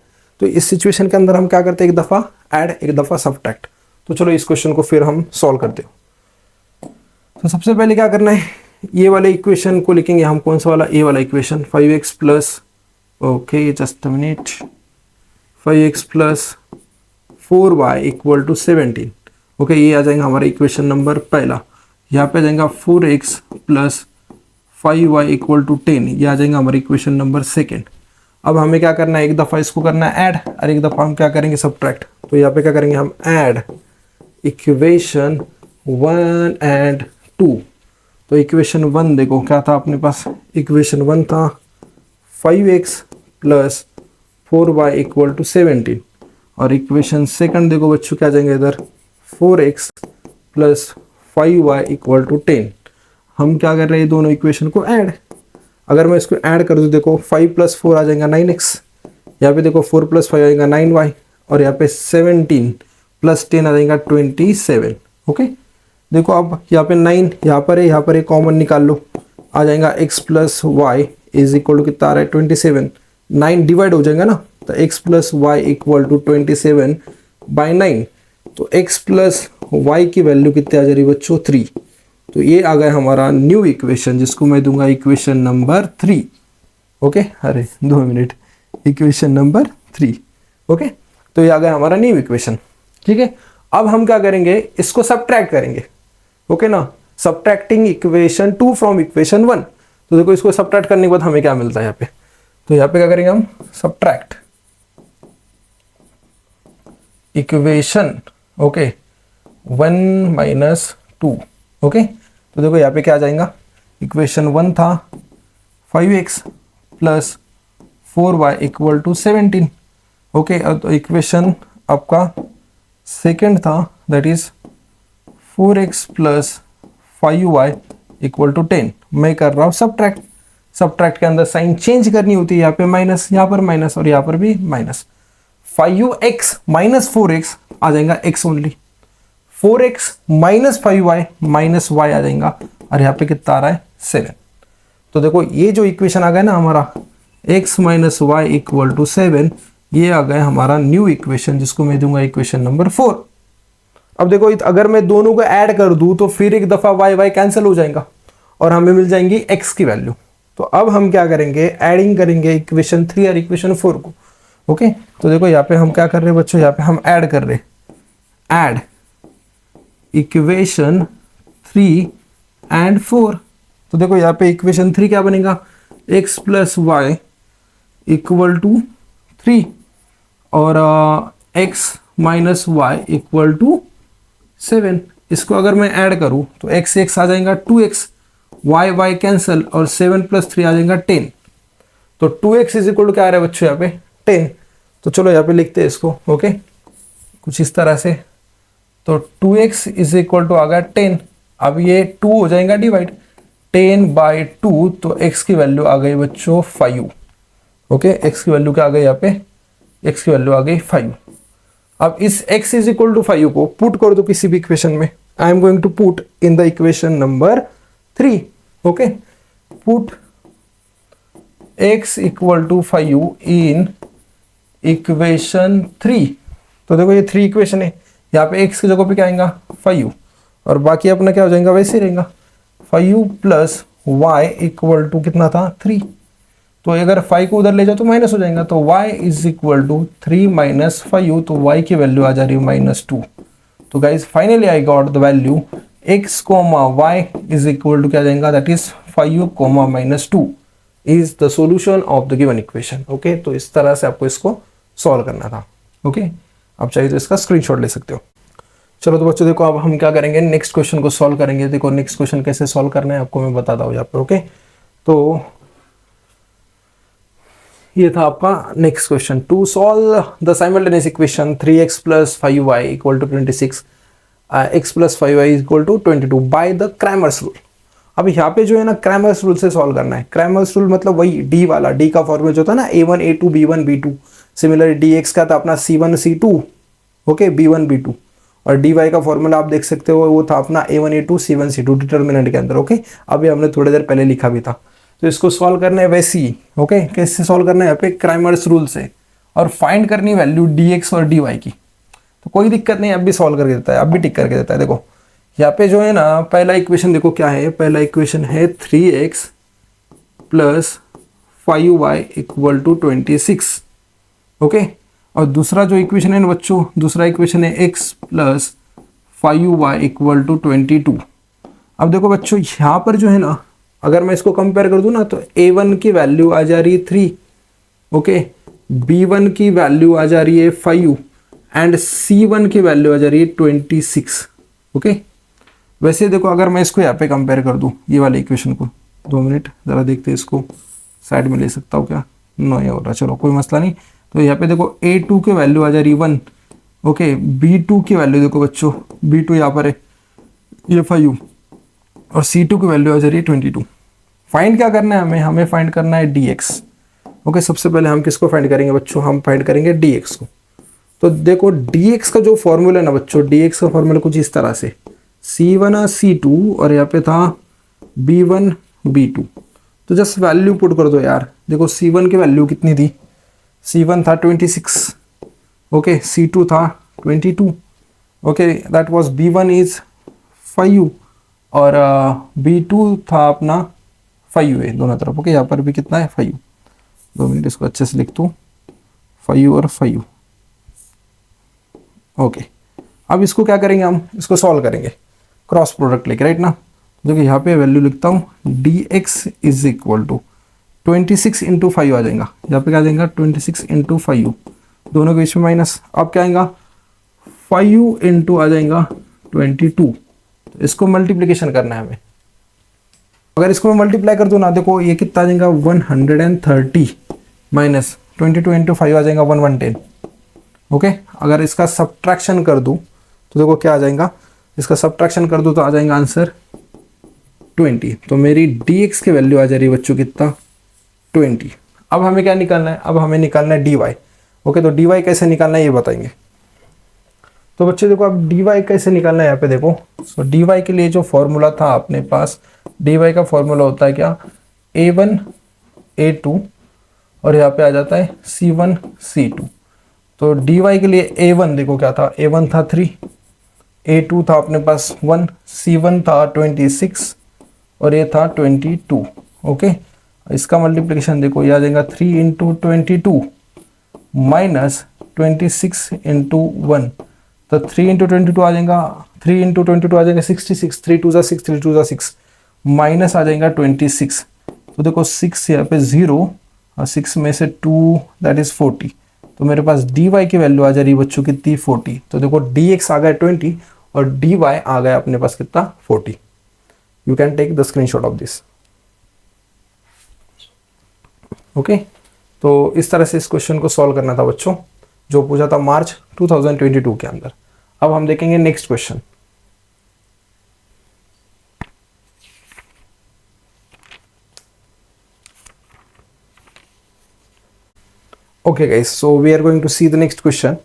[SPEAKER 1] तो इस सिचुएशन के अंदर हम क्या करते हैं, एक दफ़ा ऐड एक दफ़ा सब्ट्रैक्ट। तो चलो इस क्वेश्चन को फिर हम सॉल्व करते हैं। तो सबसे पहले क्या करना है, ये वाले इक्वेशन को लिखेंगे हम, कौन सा वाला, ए वाला equation, 5x + okay just a minute, 5x + 4y = 17। Okay, ये आ जाएगा हमारा इक्वेशन नंबर पहला। यहाँ पे आ जाएगा 4x + 5y = 10, ये आ जाएगा हमारा इक्वेशन नंबर सेकेंड। अब हमें क्या करना है, एक दफ़ा इसको करना है ऐड, और एक दफ़ा हम क्या करेंगे, सब्ट्रैक्ट। तो यहाँ पे क्या करेंगे हम, ऐड इक्वेशन 1 एंड 2। तो इक्वेशन 1 देखो क्या था अपने पास, इक्वेशन 1 था 5x + 4y = 17, और इक्वेशन सेकंड देखो बच्चों क्या जाएंगे इधर, 4x + 5y = 10। हम क्या कर रहे हैं, दोनों इक्वेशन को ऐड। अगर मैं इसको ऐड कर दूँ देखो, 5 + 4 आ जाएगा 9x, यहाँ पे देखो 4 + 5 आएगा 9y, और यहाँ पे 17 + 10 आ जाएगा 27। ओके, देखो अब यहाँ पे 9 यहाँ पर है, यहाँ पर एक कॉमन निकाल लो, आ जाएगा x + y is equal to कितना आ रहा है 27। 9 डिवाइड हो जाएगा ना, तो x + y इक्वल टू 27/9। तो x + y की वैल्यू कितनी आ जा रही है बच्चों 3। तो ये आ गया हमारा न्यू इक्वेशन, जिसको मैं दूंगा इक्वेशन नंबर 3। ओके, अरे 2 मिनट, इक्वेशन नंबर 3। ओके, तो ये आ गया हमारा न्यू इक्वेशन। ठीक है, अब हम क्या करेंगे, इसको सब्ट्रैक्ट करेंगे। ओके ना, सब्ट्रैक्टिंग इक्वेशन 2 फ्रॉम इक्वेशन 1। तो देखो इसको सब्ट्रैक्ट करने के बाद हमें क्या मिलता है यहाँ पे, तो यहाँ पे क्या करेंगे हम, सब्ट्रैक्ट इक्वेशन, ओके 1 - 2। ओके, तो देखो यहाँ पे क्या आ जाएगा, इक्वेशन 1 था 5x + 4y = 17। ओके, तो इक्वेशन आपका सेकेंड था, दैट इज 4x + 5y = 10। मैं कर रहा हूँ सब्ट्रैक्ट। सब्ट्रैक्ट के अंदर साइन चेंज करनी होती है, यहाँ पे माइनस, यहाँ पर माइनस, और यहाँ पर भी माइनस। 5x - 4x आ जाएगा x only, 4x - 5y - y आ जाएगा, और यहाँ पे कितना आ रहा है 7। तो देखो ये जो इक्वेशन आ गया ना हमारा x - y = 7, ये आ गया हमारा न्यू इक्वेशन, जिसको मैं दूंगा इक्वेशन नंबर 4। अब देखो अगर मैं दोनों को ऐड कर दूं तो फिर एक दफा y कैंसिल हो जाएगा और हमें मिल जाएंगी x की वैल्यू। तो अब हम क्या करेंगे, एडिंग करेंगे इक्वेशन 3 और इक्वेशन 4 को। ओके, तो देखो यहाँ पे हम क्या कर रहे हैं बच्चों, यहाँ पे हम ऐड कर रहे हैं, ऐड इक्वेशन 3 एंड 4। तो देखो यहाँ पे इक्वेशन 3 क्या बनेगा, x + y = 3 और x - y = 7। इसको अगर मैं ऐड करूं तो x आ जाएगा 2x, y कैंसिल, और 7 + 3 आ जाएगा 10। तो 2x = क्या आ रहा है बच्चों यहाँ पे 10। तो चलो यहाँ पे लिखते हैं इसको। ओके, कुछ इस तरह से, तो 2x = आ गया 10। अब ये 2 हो जाएगा डिवाइड, 10/2, तो x की वैल्यू आ गई बच्चों 5। ओके, x की वैल्यू क्या आ गई यहाँ पे, x की वैल्यू आ गई 5। अब इस x = 5 को पुट कर दो किसी भी इक्वेशन में। I am going to put in the equation number 3। Okay, put x = 5 in equation 3। तो देखो ये 3 इक्वेशन है, यहाँ पे x की जगह पे क्या आएगा 5, और बाकी अपना क्या हो जाएगा वैसे ही रहेगा, 5 + y = कितना था 3। तो अगर 5 को उधर ले जाओ तो माइनस हो जाएगा, तो y = 3 - 5, तो y की वैल्यू आ जा रही है -2। तो guys finally I got the value x, y = क्या जाएगा, that is 5, -2 is the solution of the given equation. Okay, तो इस तरह से आपको इसको सॉल्व करना था। ओके, आप चाहिए तो इसका स्क्रीनशॉट ले सकते हो। चलो तो बच्चों देखो अब हम क्या करेंगे, नेक्स्ट क्वेश्चन को सॉल्व करेंगे। देखो नेक्स्ट क्वेश्चन कैसे सॉल्व करना है आपको मैं बताता हूँ यहाँ पर। ओके, तो ये था आपका next question, to solve the simultaneous equation 3x + 5y = 26, x + 5y = 22 by the Cramer's rule. अब यहाँ पे जो है ना क्रैमर्स रूल से सॉल्व करना है। क्रैमर्स रूल मतलब वही डी वाला, डी का फॉर्मूला जो था ना a1 a2 b1 b2, similar dx का था अपना c1 c2, okay b1 b2, और dy का फॉर्मूला आप देख सकते हो वो था अपना a1 a2 c1 c2 determinant के अंदर। ओके, अभी हमने थोड़ी देर पहले लिखा भी था। तो इसको सॉल्व करना है वैसे ही। ओके, कैसे सॉल्व करना है यहाँ पे क्रैमर्स रूल से, और फाइंड करनी वैल्यू dx और dy की। तो कोई दिक्कत नहीं, अब भी सॉल्व करके देता है, अब भी टिक करके देता है। देखो यहाँ पे जो है ना पहला इक्वेशन देखो क्या है, पहला इक्वेशन है 3x + 5y = 26। ओके, और दूसरा जो इक्वेशन है ना बच्चों, दूसरा इक्वेशन है x + 5y = 22। अब देखो बच्चों यहाँ पर जो है ना, अगर मैं इसको कंपेयर कर दूं ना, तो a1 की वैल्यू आ जा रही है 3, ओके, b1 की वैल्यू आ जा रही है 5, एंड c1 की वैल्यू आ जा रही है 26। ओके, वैसे देखो अगर मैं इसको यहाँ पे कंपेयर कर दूं ये वाले इक्वेशन को, 2 मिनट ज़रा देखते हैं, इसको साइड में ले सकता हूँ क्या, नो ये हो रहा, चलो कोई मसला नहीं। तो यहाँ पे देखो a2 की वैल्यू आ जा रही है 1, ओके, b2 की वैल्यू देखो बच्चों, b2 यहाँ पर है ये 5, और c2 की वैल्यू आ जा रही है 22। फाइंड क्या करना है हमें फाइंड करना है dx। ओके, सबसे पहले हम किसको फाइंड करेंगे बच्चों, हम फाइंड करेंगे dx को। तो देखो dx का जो फॉर्मूला है ना बच्चों, dx का फॉर्मूला कुछ इस तरह से C1 C2 और यहाँ पे था B1 B2। तो जस्ट वैल्यू पुट कर दो यार। देखो C1 की वैल्यू कितनी थी, C1 था 26, ओके, C2 था 22, okay, that was B1 is 5 और B2 था अपना 5 है दोनों तरफ। ओके, यहाँ पर भी कितना है 5। 2 मिनट इसको अच्छे से लिख दूँ, 5 और 5। ओके, अब इसको क्या करेंगे, हम इसको सॉल्व करेंगे क्रॉस प्रोडक्ट लेके, राइट ना। देखो यहाँ पे वैल्यू लिखता हूँ, dx is equal to 26 into 5 आ जाएगा। यहाँ पे क्या आ जाएगा 26 इंटू 5, दोनों के बीच में माइनस। अब क्या आएगा 5 इंटू आ जाएगा 22। तो इसको मल्टीप्लीकेशन करना है हमें। अगर इसको मैं मल्टीप्लाई कर दूँ ना, देखो ये कितना आ जाएगा 130 माइनस 22 इंटू 5 आ जाएगा 110। ओके, अगर इसका सब्ट्रैक्शन कर दूँ तो देखो क्या आ जाएगा, इसका सब्ट्रैक्शन कर दूँ तो आ जाएगा आंसर 20। तो मेरी dx की वैल्यू आ जा रही है बच्चों कितना 20। अब हमें क्या निकालना है, अब हमें निकालना है dy। ओके, तो dy कैसे निकालना है ये बताएंगे। तो बच्चे देखो अब dy कैसे निकालना है, यहाँ पे देखो। सो dy के लिए जो फॉर्मूला था अपने पास, dy का फॉर्मूला होता है क्या, a1 a2 और यहाँ पे आ जाता है c1 c2। तो dy के लिए a1 देखो क्या था, a1 था 3, a2 था अपने पास 1, c1 था 26 और ये था 22। ओके, इसका मल्टीप्लिकेशन देखो ये आ जाएगा 3 इंटू 22 माइनस 26 इंटू 1। तो 3 इंटू 22 आ जाएगा, 3 इंटू 22 आ जाएगा 66, 3 2 6, 3 2 6 माइनस आ जाएगा 26। तो देखो 6 यहाँ पे 0 और 6 में से 2 दैट इज 40। तो मेरे पास dy की वैल्यू आ जा रही है बच्चों कितनी 40। तो देखो dx आ गया 20 और dy आ गया अपने पास कितना 40। You can take the screenshot of this. Okay, तो इस तरह से इस क्वेश्चन को सॉल्व करना था बच्चों, जो पूछा था मार्च 2022 के अंदर। अब हम देखेंगे next question. Okay guys, so we are going to see the next question.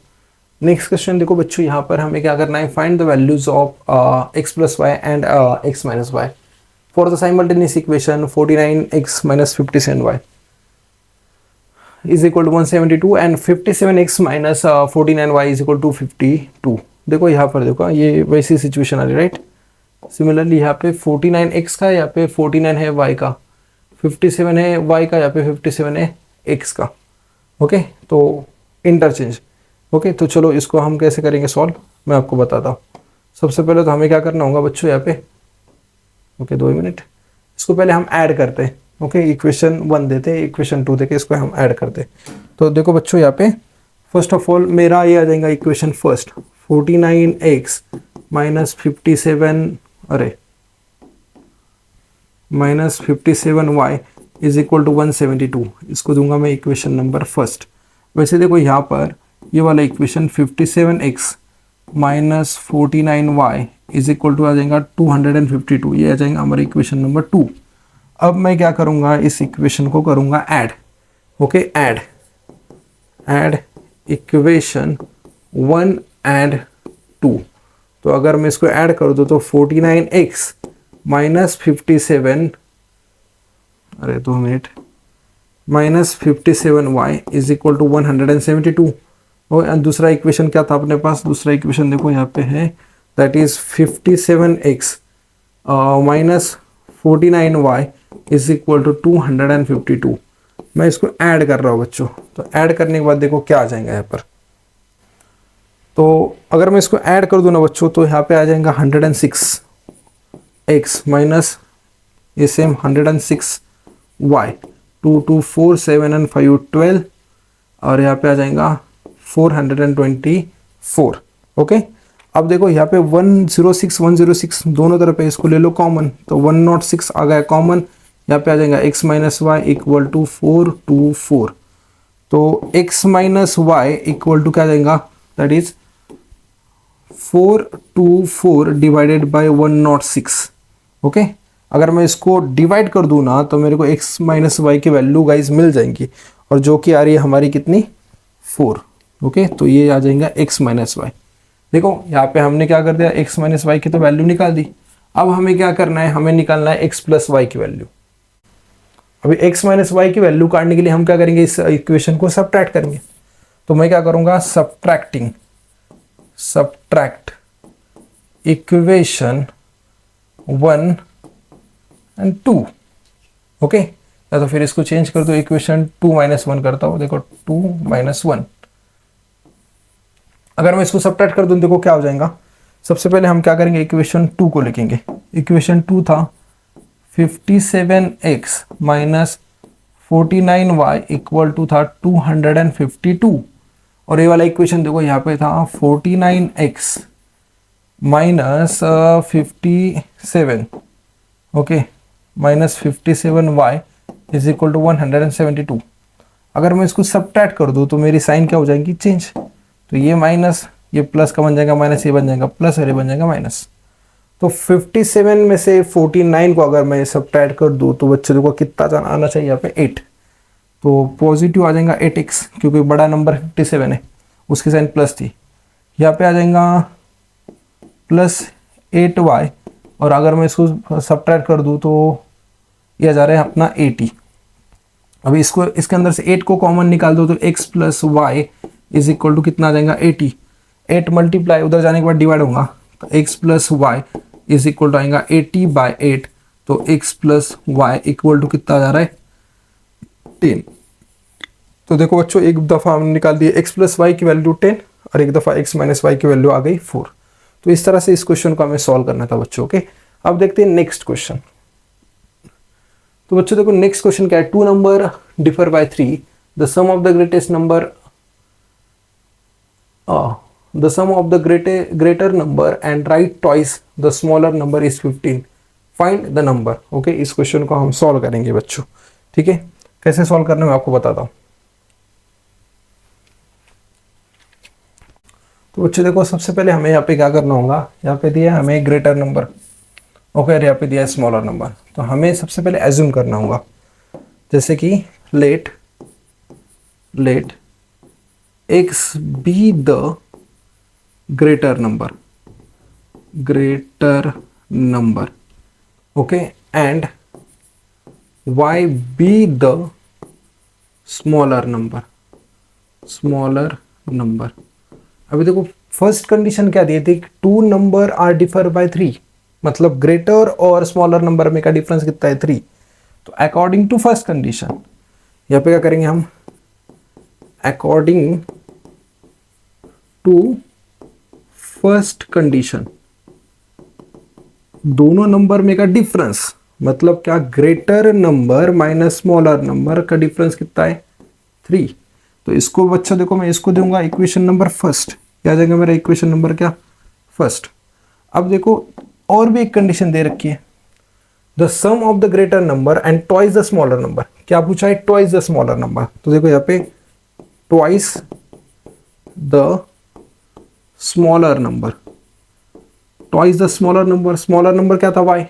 [SPEAKER 1] Next question देखो बच्चों, यहाँ पर हमें क्या करना है, find the values of x plus y and x minus y for the simultaneous equation 49x minus 57y is equal to 172 and 57x minus 49y is equal to 52। देखो यहाँ पर देखो ये वैसी सिचुएशन आ रही है, राइट। सिमिलरली यहाँ पे 49x का, यहाँ पे 49 है y का, 57 है y का, यहाँ पे 57 है x का। ओके, तो इंटरचेंज। ओके, तो चलो इसको हम कैसे करेंगे सॉल्व, मैं आपको बताता हूँ। सबसे पहले तो हमें क्या करना होगा बच्चों यहाँ पे, ओके 2 मिनट, इसको पहले हम ऐड करते हैं। ओके, इक्वेशन 1 देते हैं, इक्वेशन 2 देके इसको हम ऐड करते हैं। तो देखो बच्चों यहाँ पे फर्स्ट ऑफ ऑल मेरा ये आ जाएगा इक्वेशन फर्स्ट, 49x माइनस 57 अरे minus 57y is equal to 172। इसको दूंगा मैं इक्वेशन नंबर फर्स्ट। वैसे देखो यहाँ पर ये वाला equation 57x minus 49y is equal to आ जाएगा 252, ये आ जाएगा हमारा इक्वेशन नंबर 2। अब मैं क्या करूँगा, इस इक्वेशन को करूँगा add. Okay, add equation 1 and 2। तो अगर मैं इसको ऐड कर दूँ तो 49x माइनस 57 अरे 2 minute minus 57y is equal to 172। और दूसरा इक्वेशन क्या था अपने पास, दूसरा इक्वेशन देखो यहाँ पे है, that is 57x minus 49y is equal to 252। मैं इसको ऐड कर रहा हूँ बच्चों। तो ऐड करने के बाद देखो क्या आ जाएगा यहाँ पर। तो अगर मैं इसको ऐड कर दूँ ना बच्चों, तो यहाँ पे आ जाएगा 106x माइनस ये सेम 106y, 2 2 4 7 एंड 5 12 और यहाँ पे आ जाएगा 424। ओके, अब देखो यहाँ पे 106 दोनों तरफ है, इसको ले लो कॉमन, तो 106 आ गया कॉमन। यहाँ पे आ जाएगा x minus y equal to 424। तो x minus y equal to क्या जाएगा, that is 424 divided by 106। Okay, अगर मैं इसको डिवाइड कर दूँ ना तो मेरे को x माइनस वाई की वैल्यू गाइज मिल जाएंगी। और जो कि आ रही है हमारी कितनी 4। ओके, तो ये आ जाएगा x माइनस वाई। देखो यहाँ पे हमने क्या कर दिया, x माइनस वाई की तो वैल्यू निकाल दी। अब हमें क्या करना है, हमें निकालना है x प्लस वाई की वैल्यू। अभी x माइनस वाई की वैल्यू काटने के लिए हम क्या करेंगे, इस इक्वेशन को सब्ट्रैक्ट करेंगे। तो मैं क्या करूंगा, सब्ट्रैक्ट इक्वेशन 1 एंड 2। ओके, या तो फिर इसको चेंज कर दो, इक्वेशन 2 माइनस 1 करता हूं। देखो 2 माइनस 1, अगर मैं इसको सब्ट्रैक्ट कर दूं देखो क्या हो जाएगा। सबसे पहले हम क्या करेंगे, इक्वेशन 2 को लिखेंगे। इक्वेशन 2 था 57x minus 49y equal to था 252। और ये वाला इक्वेशन देखो यहाँ पे था 49x minus 57, okay, minus 57y is equal to 172। अगर मैं इसको सब्ट्रैक्ट कर दूँ तो मेरी साइन क्या हो जाएगी, चेंज। तो ये माइनस, ये प्लस का बन जाएगा माइनस, ये बन जाएगा प्लस और ये बन जाएगा माइनस। तो 57 में से 49 को अगर मैं सब्ट्रैक्ट कर दूँ तो बच्चे को कितना आना चाहिए यहाँ पे 8। तो पॉजिटिव आ जाएगा 8x, क्योंकि बड़ा नंबर 57 है, उसकी साइन प्लस थी। यहाँ पे आ जाएगा प्लस 8y, और अगर मैं इसको सब्ट्रैक्ट कर दूँ तो यह जा रहा है अपना 80। अभी इसको इसके अंदर से 8 को कॉमन निकाल दो तो x plus y is equal to कितना आ जाएगा 80। 8 मल्टीप्लाई उधर जाने के बाद डिवाइड होगा, तो x plus y is equal to आएगा 80/8। तो x plus y equal to कितना आ जा रहा है 10। तो देखो बच्चों, एक दफ़ा हमने निकाल दिया x प्लस वाई की वैल्यू 10 और एक दफ़ा x माइनस वाई की वैल्यू आ गई 4। तो इस तरह से इस क्वेश्चन को हमें सॉल्व करना था बच्चों। ओके, अब देखते हैं नेक्स्ट क्वेश्चन। तो बच्चों देखो नेक्स्ट क्वेश्चन क्या है, 2 number differ by 3, the sum of the greatest number the sum of the greater number and write twice the smaller number is 15, find the number। Okay, इस question को हम solve करेंगे बच्चों। ठीक है, कैसे सॉल्व करना है मैं आपको बताता हूं। तो बच्चों देखो सबसे पहले हमें यहाँ पे क्या करना होगा, यहाँ पे दिया है हमें ग्रेटर नंबर, ओके, और यहाँ पे दिया है स्मॉलर नंबर। तो हमें सबसे पहले एज्यूम करना होगा, जैसे कि late x be the greater number, okay, and y be the smaller number। अभी देखो फर्स्ट कंडीशन क्या दी थी, 2 नंबर आर डिफर बाय 3, मतलब ग्रेटर और स्मॉलर नंबर में का डिफरेंस कितना है 3। तो अकॉर्डिंग टू फर्स्ट कंडीशन, यहाँ पे क्या करेंगे हम, अकॉर्डिंग टू फर्स्ट कंडीशन, दोनों नंबर में का डिफरेंस मतलब क्या, greater number minus smaller number का डिफरेंस कितना है 3। तो इसको बच्चा देखो मैं इसको दूंगा इक्वेशन नंबर फर्स्ट, क्या आ जाएगा मेरा इक्वेशन नंबर क्या, फर्स्ट। अब देखो और भी एक कंडीशन दे रखी है, the sum of the greater number and twice the smaller number. क्या पूछा है, ट्वाइस द स्मॉलर नंबर। तो देखो यहाँ पे twice the smaller number, twice the smaller number क्या था y,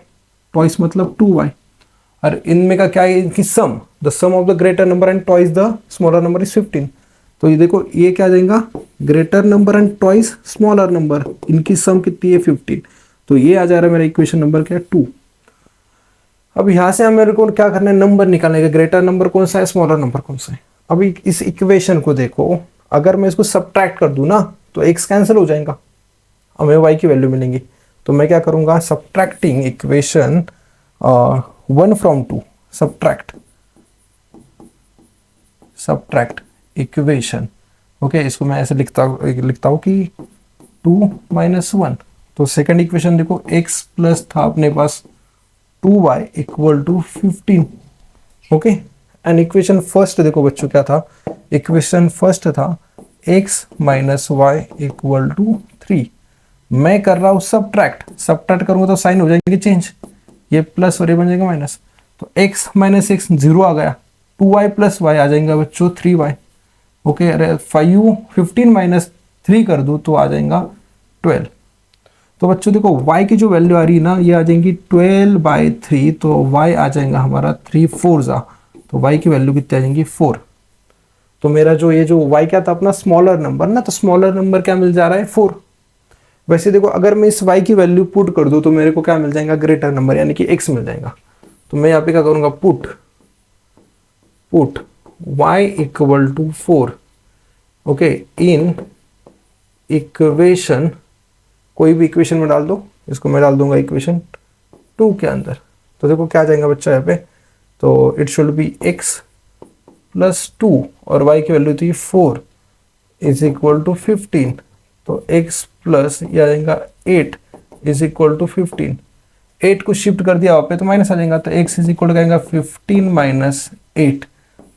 [SPEAKER 1] ट्वाइस मतलब 2y, और इनमें का क्या है, इनकी sum, the sum of the greater number and twice the smaller number is 15। तो ये देखो ये क्या आ जाएगा, greater number and twice smaller number, इनकी सम कितनी है 15। तो ये आ जा रहा है मेरा इक्वेशन नंबर क्या, 2। अब यहाँ से हम मेरे को क्या करना है, नंबर निकालने का, ग्रेटर नंबर कौन सा है, स्मॉलर नंबर कौन सा है। अभी इस इक्वेशन को देखो, अगर मैं इसको सब्ट्रैक्ट कर दूं ना तो x कैंसिल हो जाएगा, हमें y की वैल्यू मिलेंगी। तो मैं क्या करूंगा, subtracting equation 1 from 2, subtract equation, okay, इसको मैं ऐसे लिखता हूँ कि 2 माइनस 1। तो सेकंड इक्वेशन देखो, x प्लस था अपने पास 2y equal to 15, okay. And equation first देखो बच्चों क्या था, इक्वेशन फर्स्ट था x minus y equal to 3। मैं कर रहा हूँ सब्ट्रैक्ट करूंगा तो साइन हो जाएंगे चेंज, ये प्लस और ये बन जाएगा माइनस। तो x माइनस एक्स 0 आ गया, 2y प्लस वाई आ जाएगा बच्चों 3y, ओके। अरे 15 माइनस 3 कर दूँ तो आ जाएगा 12। तो बच्चों देखो y की जो वैल्यू आ रही है ना, ये आ जाएंगी 12/3, तो y आ जाएगा हमारा 3 4 जा, तो y की वैल्यू कितनी आ जाएंगी 4। तो मेरा जो ये जो y क्या था अपना स्मॉलर नंबर ना, तो स्मॉलर नंबर क्या मिल जा रहा है 4। वैसे देखो अगर मैं इस y की वैल्यू पुट कर दूं तो मेरे को क्या मिल जाएगा ग्रेटर नंबर यानी कि x मिल जाएगा। तो मैं यहाँ पे क्या करूंगा put y equal to 4 okay in equation, कोई भी इक्वेशन में डाल दो, इसको मैं डाल दूंगा इक्वेशन 2 के अंदर। तो देखो क्या आ जाएगा बच्चा यहाँ पे, तो it should be x plus 2 और y की वैल्यू थी 4 इज इक्वल टू 15। तो x प्लस ये आ जाएगा 8 इज इक्वल टू 15। 8 को शिफ्ट कर दिया वहाँ पे तो माइनस आ जाएगा, तो x इज इक्वल टू कहेंगे 15 माइनस 8।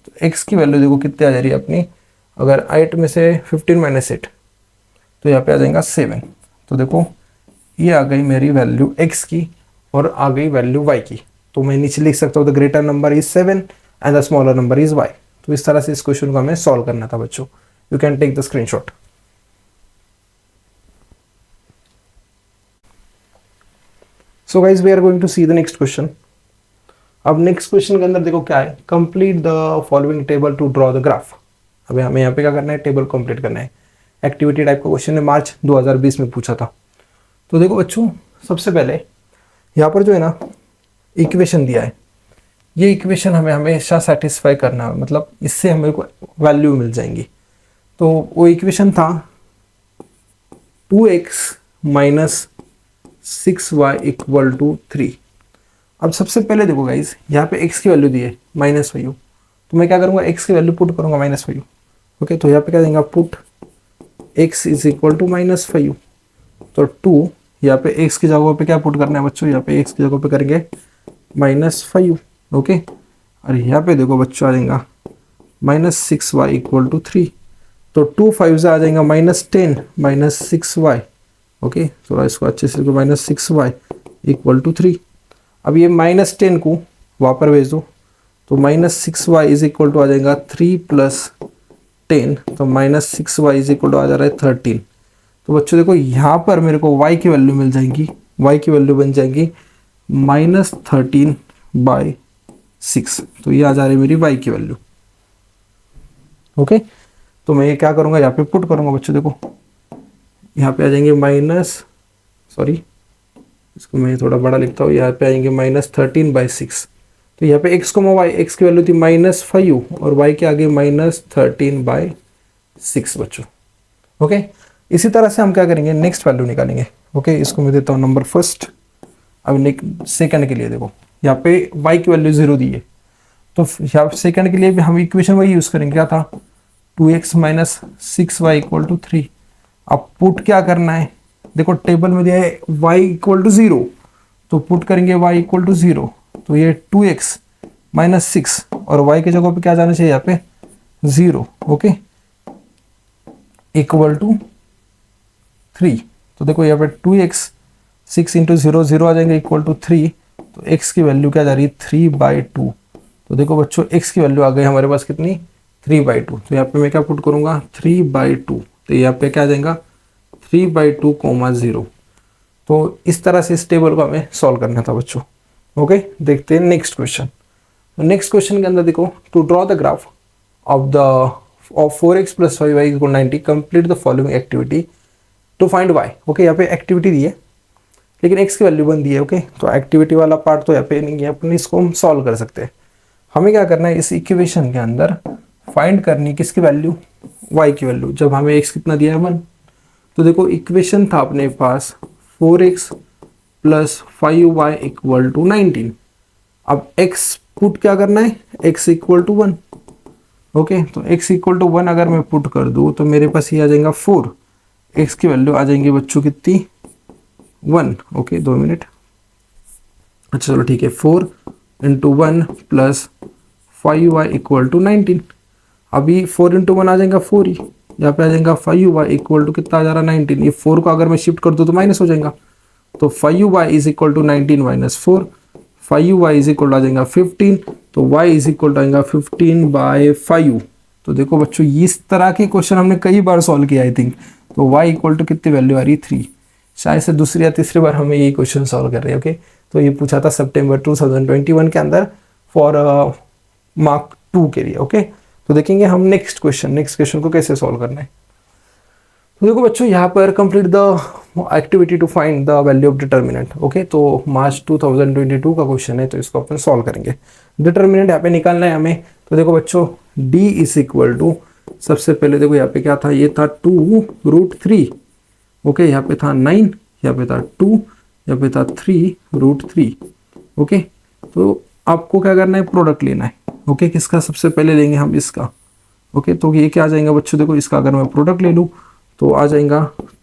[SPEAKER 1] तो x की वैल्यू देखो कितनी आ जा रही है अपनी, अगर 8 में से 15 माइनस 8 तो यहाँ पे आ जाएगा 7। तो देखो ये आ गई मेरी वैल्यू x की और आ गई वैल्यू y की। तो मैं नीचे लिख सकता हूँ the greater number is 7 and the smaller number is y। तो इस तरह से इस क्वेश्चन को हमें सॉल्व करना था बच्चों। You can take the screenshot. So guys we are going to see the next question. अब नेक्स्ट क्वेश्चन के अंदर देखो क्या है, complete the following table to draw the graph. अभी हमें यहाँ पे क्या करना है, टेबल कंप्लीट करना है। एक्टिविटी टाइप का क्वेश्चन है, मार्च 2020 में पूछा था। तो देखो बच्चों सबसे पहले यहाँ पर जो है ना इक्वेशन दिया है, ये इक्वेशन हमें हमेशा सेटिस्फाई करना है, मतलब इससे हमें को वैल्यू मिल जाएंगी। तो वो इक्वेशन था 2x minus 6y equal to 3। अब सबसे पहले देखो गाइज यहाँ पे x की वैल्यू दी है -5u, तो मैं क्या करूँगा x की वैल्यू पुट करूँगा -5u। ओके तो यहाँ पे क्या देंगे put x is equal to -5u। तो 2 यहाँ पे x की जगह पे क्या पुट करना है बच्चों, यहाँ पे x की जगह पे करेंगे -5u। ओके और यहाँ पे देखो बच्चों आ जाएगा -6y इक्वल टू 3। तो 2 5 से आ जाएगा -10 -6y। ओके थोड़ा इसको अच्छे से -6y इक्वल टू 3। अब ये -10 को वहाँ पर भेज दो, तो -6y इज इक्वल टू आ जाएगा 3 + 10। तो -6y इज इक्वल टू आ जा रहा है 13। तो बच्चों देखो यहाँ पर मेरे को y की वैल्यू मिल जाएगी, y की वैल्यू बन जाएगी -13/6। तो ये आ जा रही है मेरी y की वैल्यू। ओके तो मैं ये क्या करूँगा यहाँ पे पुट करूँगा बच्चों, देखो यहाँ पे आ जाएंगे इसको मैं थोड़ा बड़ा लिखता हूँ, यहाँ पे आएंगे -13/6। तो यहाँ पे x को y, x की वैल्यू थी -5u और y के आगे -13/6 बच्चों। ओके इसी तरह से हम क्या करेंगे नेक्स्ट वैल्यू निकालेंगे। ओके इसको मैं देता हूँ नंबर फर्स्ट। अब सेकंड के लिए देखो यहाँ पे y की वैल्यू 0 दी है, तो यहाँ सेकंड के लिए भी हम इक्वेशन वही यूज करेंगे, क्या था 2x minus 6y equal to 3। अब पुट क्या करना है, देखो टेबल में दिया है y इक्वल टू 0, तो पुट करेंगे y इक्वल टू 0। तो ये 2x माइनस 6 और y की जगह पे क्या जाना चाहिए यहाँ पे 0। Okay equal to 3। तो देखो यहाँ पे 2x 6 इंटू 0 0 आ जाएंगे इक्वल टू 3। तो x की वैल्यू क्या जा रही है 3/2। तो देखो बच्चों x की वैल्यू आ गई हमारे पास कितनी 3/2। तो यहाँ पे मैं क्या पुट करूंगा 3/2। तो यहाँ पे क्या आ जाएगा 3/2, 0। तो इस तरह से इस टेबल को हमें सॉल्व करना था बच्चों। ओके देखते हैं नेक्स्ट क्वेश्चन। नेक्स्ट क्वेश्चन के अंदर देखो to draw the graph of 4x + 5y = 90 complete the following activity to find y। Okay यहाँ पे एक्टिविटी दी है लेकिन x की वैल्यू बन दी है। ओके तो एक्टिविटी वाला पार्ट तो यहाँ पे नहीं है, अपन इसको हम सॉल्व कर सकते हैं। हमें क्या करना है इस इक्वेशन के अंदर फाइंड करनी किसकी वैल्यू y की वैल्यू, जब हमें x कितना दिया है 1। तो देखो इक्वेशन था अपने पास 4x + 5y इक्वल टू 19। अब x पुट क्या करना है x इक्वल टू 1। ओके तो x इक्वल टू 1 अगर मैं पुट कर दूँ तो मेरे पास ये आ जाएगा 4। x की वैल्यू आ जाएंगी बच्चों कितनी 1। ओके 2 मिनट, अच्छा चलो ठीक है 4 × 1 + 5y इक्वल टू 19। अभी 4 × 1 आ जाएगा 4 ही, यहाँ पे आ जाएगा 5y इक्वल टू कितना आ जा रहा है 19। ये 4 को अगर मैं शिफ्ट कर दूँ तो माइनस हो जाएगा। तो 5y is equal to 19 - 4, 5y is equal आ जाएगा 15। तो y इज इक्वल आएगा 15/5। तो देखो बच्चों इस तरह के क्वेश्चन हमने कई बार सॉल्व किया आई थिंक। तो y इक्वल टू कितनी वैल्यू आ रही है 3। शायद से दूसरी या तीसरी बार हमें यही क्वेश्चन सॉल्व कर रहे हैं। ओके तो ये पूछा था सितंबर 2021 के अंदर फॉर मार्क 2 के लिए। ओके तो देखेंगे हम नेक्स्ट क्वेश्चन को कैसे सॉल्व करना है। तो देखो बच्चों, यहाँ पर complete the activity to find the value of determinant. Okay, तो मार्च 2022 का क्वेश्चन है, तो इसको अपन सॉल्व करेंगे। डिटर्मिनेंट यहाँ पे निकालना है हमें। तो देखो बच्चों, d इज इक्वल टू, सबसे पहले देखो यहाँ पे क्या था, ये था 2√3। ओके, यहाँ पे था 9, यहाँ पे था 2, यहाँ पे था 3√3। ओके, तो आपको क्या करना है, प्रोडक्ट लेना है। ओके, किसका सबसे पहले लेंगे हम, इसका। ओके, तो ये क्या आ जाएगा बच्चों, देखो इसका अगर मैं प्रोडक्ट ले लूँ तो आ जाएगा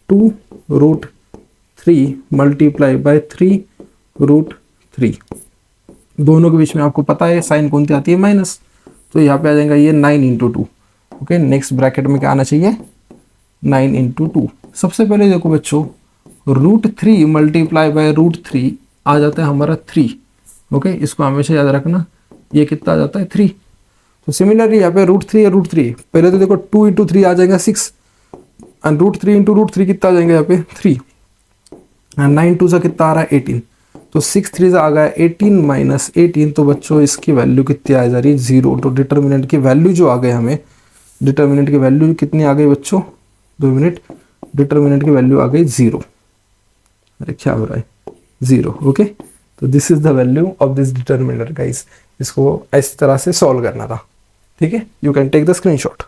[SPEAKER 1] 2√3 मल्टीप्लाई बाय 3√3। दोनों के बीच में आपको पता है साइन कौन सी आती है, माइनस। तो यहाँ पे आ जाएगा ये 9×2। ओके, नेक्स्ट ब्रैकेट में क्या आना चाहिए, 9×2। सबसे पहले देखो बच्चों, √3 मल्टीप्लाई बाय √3 आ जाता है हमारा 3। ओके, इसको हमेशा याद रखना, ये कितना आ जाता है, 3। तो सिमिलरली यहाँ पे √3 या √3, पहले तो देखो 2×3 आ जाएगा 6, एंड √3 × √3 कितना आ जाएगा यहाँ पे 3, एंड 9×2 से कितना आ रहा है 18। तो 6×3 से आ गया 18 माइनस 18। तो बच्चों इसकी वैल्यू कितनी आ जा रही है, 0। तो डिटर्मिनेंट की वैल्यू जो आ गई हमें, डिटर्मिनेंट की वैल्यू कितनी आ गई बच्चों, 2 मिनट, डिटर्मिनेंट की वैल्यू आ गई 0। अरे क्या हो रहा है, 0। ओके, तो this is the value of this determinant guys. इसको इस तरह से सॉल्व करना था। ठीक है, you can take the screenshot.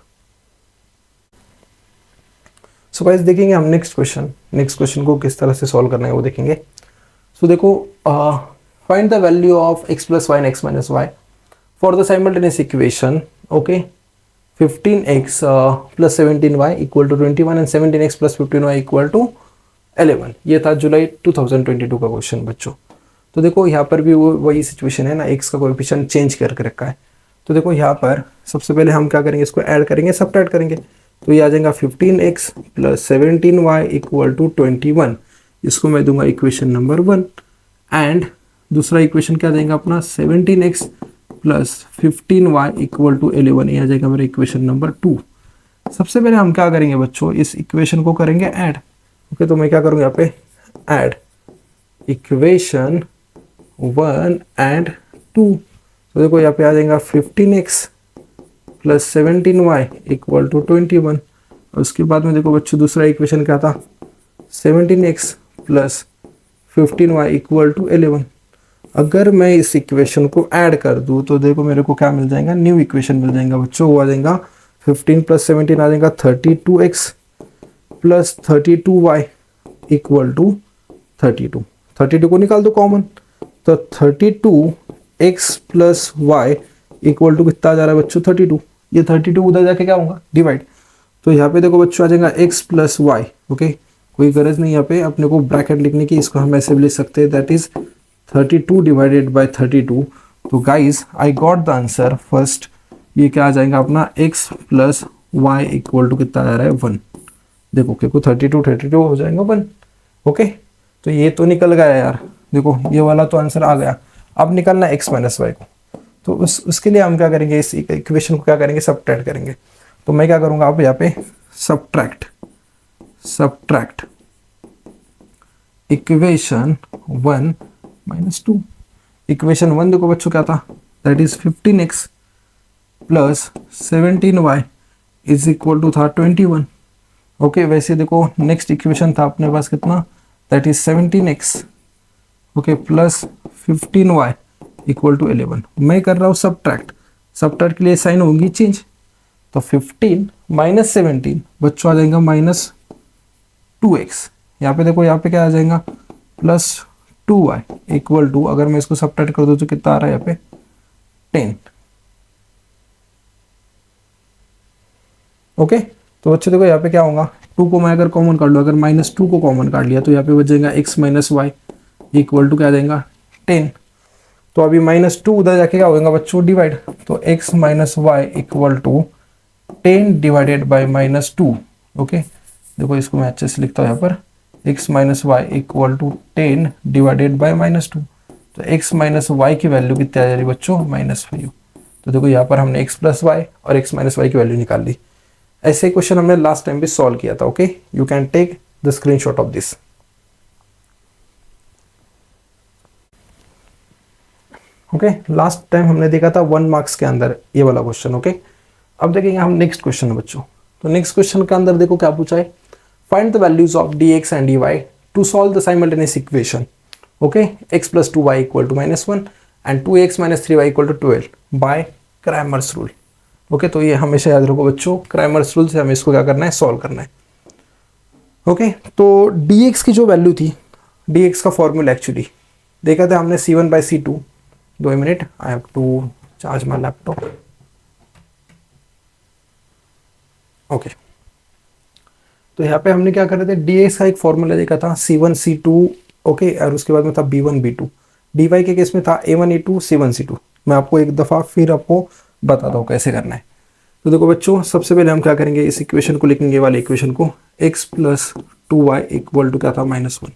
[SPEAKER 1] So guys देखेंगे हम नेक्स्ट क्वेश्चन को किस तरह से सॉल्व करना है वो देखेंगे। सो देखो, find the value of x + y and x - y for the simultaneous equation. Okay, 15x + 17y = 21 and 17x + 15y = 11। ये था जुलाई 2022 का क्वेश्चन बच्चों। तो देखो यहाँ पर भी वही सिचुएशन है ना, x का कोएफिशिएंट चेंज करके रखा है। तो देखो यहाँ पर सबसे पहले हम क्या करेंगे, इसको ऐड करेंगे, सबट्रैक्ट करेंगे। तो ये आ जाएगा 15x + 17y = 21। इसको मैं दूंगा इक्वेशन नंबर 1। एंड दूसरा इक्वेशन क्या देंगे अपना, 17x + 15y = 11। ये आ जाएगा मेरा इक्वेशन नंबर 2। सबसे पहले हम क्या करेंगे बच्चों, इस इक्वेशन को करेंगे ऐड। ओके, तो मैं क्या करूँगा यहाँ पे, ऐड इक्वेशन 1 एंड 2। तो देखो यहाँ पे आ जाएगा 15x + 17y = 21। और उसके बाद में देखो बच्चों, दूसरा इक्वेशन क्या था, 17x + 15y = 11। अगर मैं इस इक्वेशन को ऐड कर दूं तो देखो मेरे को क्या मिल जाएगा, न्यू इक्वेशन मिल जाएगा बच्चों। वो आ जाएगा 15 + 17 आ जाएगा 32x + 32y = 32। 32 को निकाल दो कॉमन, तो 32x + y = कितना आ जा रहा है बच्चों, 32। ये 32 उधर जाके क्या होगा, डिवाइड। तो यहाँ पे देखो बच्चों आ जाएगा x + y। ओके, कोई गरज नहीं यहाँ पे अपने को ब्रैकेट लिखने की, इसको हम ऐसे भी लिख सकते हैं, दैट इज 32 / 32। तो guys I got the answer first. ये क्या आ जाएगा अपना, x + y = कितना आ जा रहा है, 1। देखो क्योंकि 32 हो जाएगा 1। ओके, तो ये तो निकल गया यार, देखो ये वाला तो आंसर आ गया। अब निकलना x - y को, तो उसके लिए हम क्या करेंगे, इस इक्वेशन को क्या करेंगे, सबट्रैक्ट करेंगे। तो मैं क्या करूँगा, आप यहाँ पे सबट्रैक्ट इक्वेशन 1 - 2। इक्वेशन 1 देखो बच्चों क्या था, दैट इज 15x + 17y = था 21। ओके, वैसे देखो नेक्स्ट इक्वेशन था अपने पास कितना, that is 17x okay + 15y = 11। मैं कर रहा हूँ सबट्रैक्ट के लिए साइन होंगी चेंज। तो 15 - 17 बच्चों आ जाएगा -2x। यहाँ पे देखो, यहाँ पे क्या आ जाएगा, +2y = अगर मैं इसको सबट्रैक्ट कर दूँ तो कितना आ रहा है यहाँ पे, 10। ओके, तो बच्चों देखो यहाँ पे क्या होगा, 2 को मैं अगर कॉमन काट लूँ, अगर -2 को कॉमन काट लिया तो यहाँ पे बच जाएगा x - y = क्या आ जाएगा, 10। तो अभी -2 उधर जाके क्या होगा बच्चों, डिवाइड। तो x - y = 10 divided by -2। Okay, देखो इसको मैं अच्छे से लिखता हूँ यहाँ पर, x - y = 10 डिवाइडेड बाय -2। तो x - y की वैल्यू कितनी आ जा रही है बच्चों, -5। तो देखो यहाँ पर हमने x + y और x - y की वैल्यू निकाल ली। ऐसे क्वेश्चन हमने लास्ट टाइम भी सॉल्व किया था। Okay, you can take the screenshot of this. Okay, last time हमने देखा था 1 मार्क्स के अंदर ये वाला क्वेश्चन। ओके, अब देखेंगे हम नेक्स्ट क्वेश्चन है बच्चों। तो नेक्स्ट क्वेश्चन के अंदर देखो क्या पूछा है, find the values of dx and dy to solve the simultaneous equation. Okay, x + 2y = -1 and 2x - 3y = 12 by Cramer's rule. Okay, तो ये हमेशा याद रखो बच्चों, क्रैमर्स रूल से हमें इसको क्या करना है, सॉल्व करना है। ओके, तो dx की जो वैल्यू थी, dx का फॉर्मूला एक्चुअली देखा था हमने c1/c2। 2 minute, I have to charge my laptop. Okay, तो यहाँ पे हमने क्या कर रहे थे, dx का एक फॉर्मूला देखा था c1 c2। ओके, और उसके बाद में था b1 b2। dy के केस में था a1 a2 c1 c2। मैं आपको एक दफ़ा फिर आपको बताता हूँ कैसे करना है। तो देखो बच्चों, सबसे पहले हम क्या करेंगे, इस इक्वेशन को लिखेंगे, वाले इक्वेशन को, x + 2y = क्या था, -1।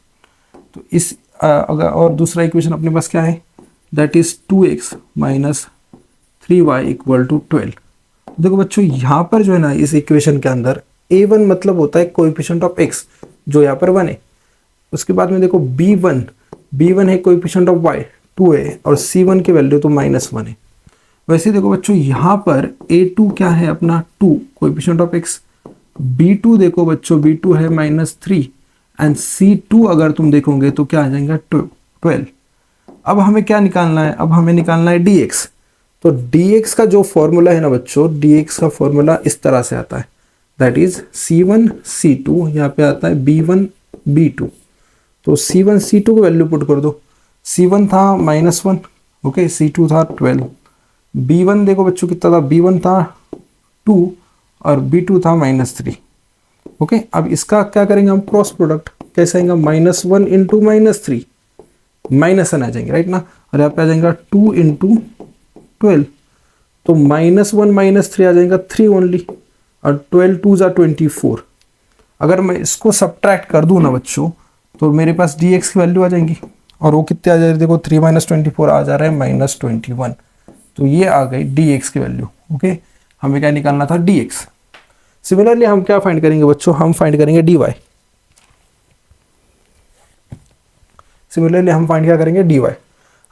[SPEAKER 1] तो इस अगर और दूसरा इक्वेशन अपने पास क्या है, दैट इज 2x - 3y = 12। देखो बच्चों, यहाँ पर जो है ना, इस इक्वेशन के अंदर a1 मतलब होता है कोएफिशिएंट ऑफ x, जो यहाँ पर 1 है। उसके बाद में देखो b1 है कोएफिशिएंट ऑफ y 2 है, और c1 की वैल्यू तो -1 है। वैसे देखो बच्चों, यहाँ पर a2 क्या है अपना 2 कोएफिशिएंट ऑफ x, b2 देखो बच्चों, b2 है -3 एंड c2 अगर तुम देखोगे तो क्या आ जाएगा 12। अब हमें क्या निकालना है, अब हमें निकालना है dx। तो dx का जो फॉर्मूला है ना बच्चों, dx का फॉर्मूला इस तरह से आता है, दैट इज c1 c2, यहाँ पे आता है b1 b2। तो c1 c2 को वैल्यू पुट कर दो। c1 था -1, ओके, c2 था 12, b1 देखो बच्चों कितना था, b1 था 2 और b2 था -3। ओके, अब इसका क्या करेंगे हम, क्रॉस प्रोडक्ट कैसे आएगा, -1 इंटू -3, -1 आ जाएंगे, राइट ना, और यहाँ पे आ जाएगा 2 इंटू 12, तो -1 - 3 आ जाएगा 3 ओनली, और 12 2 = 24। अगर मैं इसको सब्ट्रैक्ट कर दूं ना बच्चों, तो मेरे पास dx की वैल्यू आ जाएंगी, और वो कितने आ जा रही है, देखो 3 - 24 आ जा रहा है -21। तो ये आ गई dx की वैल्यू। ओके, हमें क्या निकालना था, dx। सिमिलरली हम क्या फाइंड करेंगे बच्चों, हम फाइंड करेंगे dy। सिमिलरली हम फाइंड क्या करेंगे, dy।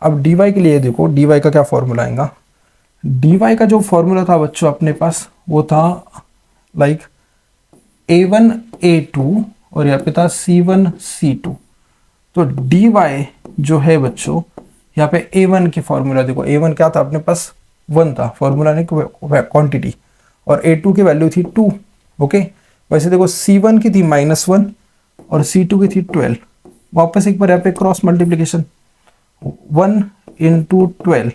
[SPEAKER 1] अब dy के लिए देखो, dy का क्या फॉर्मूला आएगा, dy का जो फॉर्मूला था बच्चों अपने पास, वो था लाइक a1 a2 और यहाँ पे था c1 c2। तो dy जो है बच्चों, यहाँ पे a1 की फॉर्मूला देखो, a1 क्या था अपने पास, 1 था, फॉर्मूला ने क्वांटिटी, और a2 की वैल्यू थी 2। ओके, वैसे देखो c1 की थी -1 और c2 की थी 12। वापस एक बार यहाँ पे cross multiplication, 1 into 12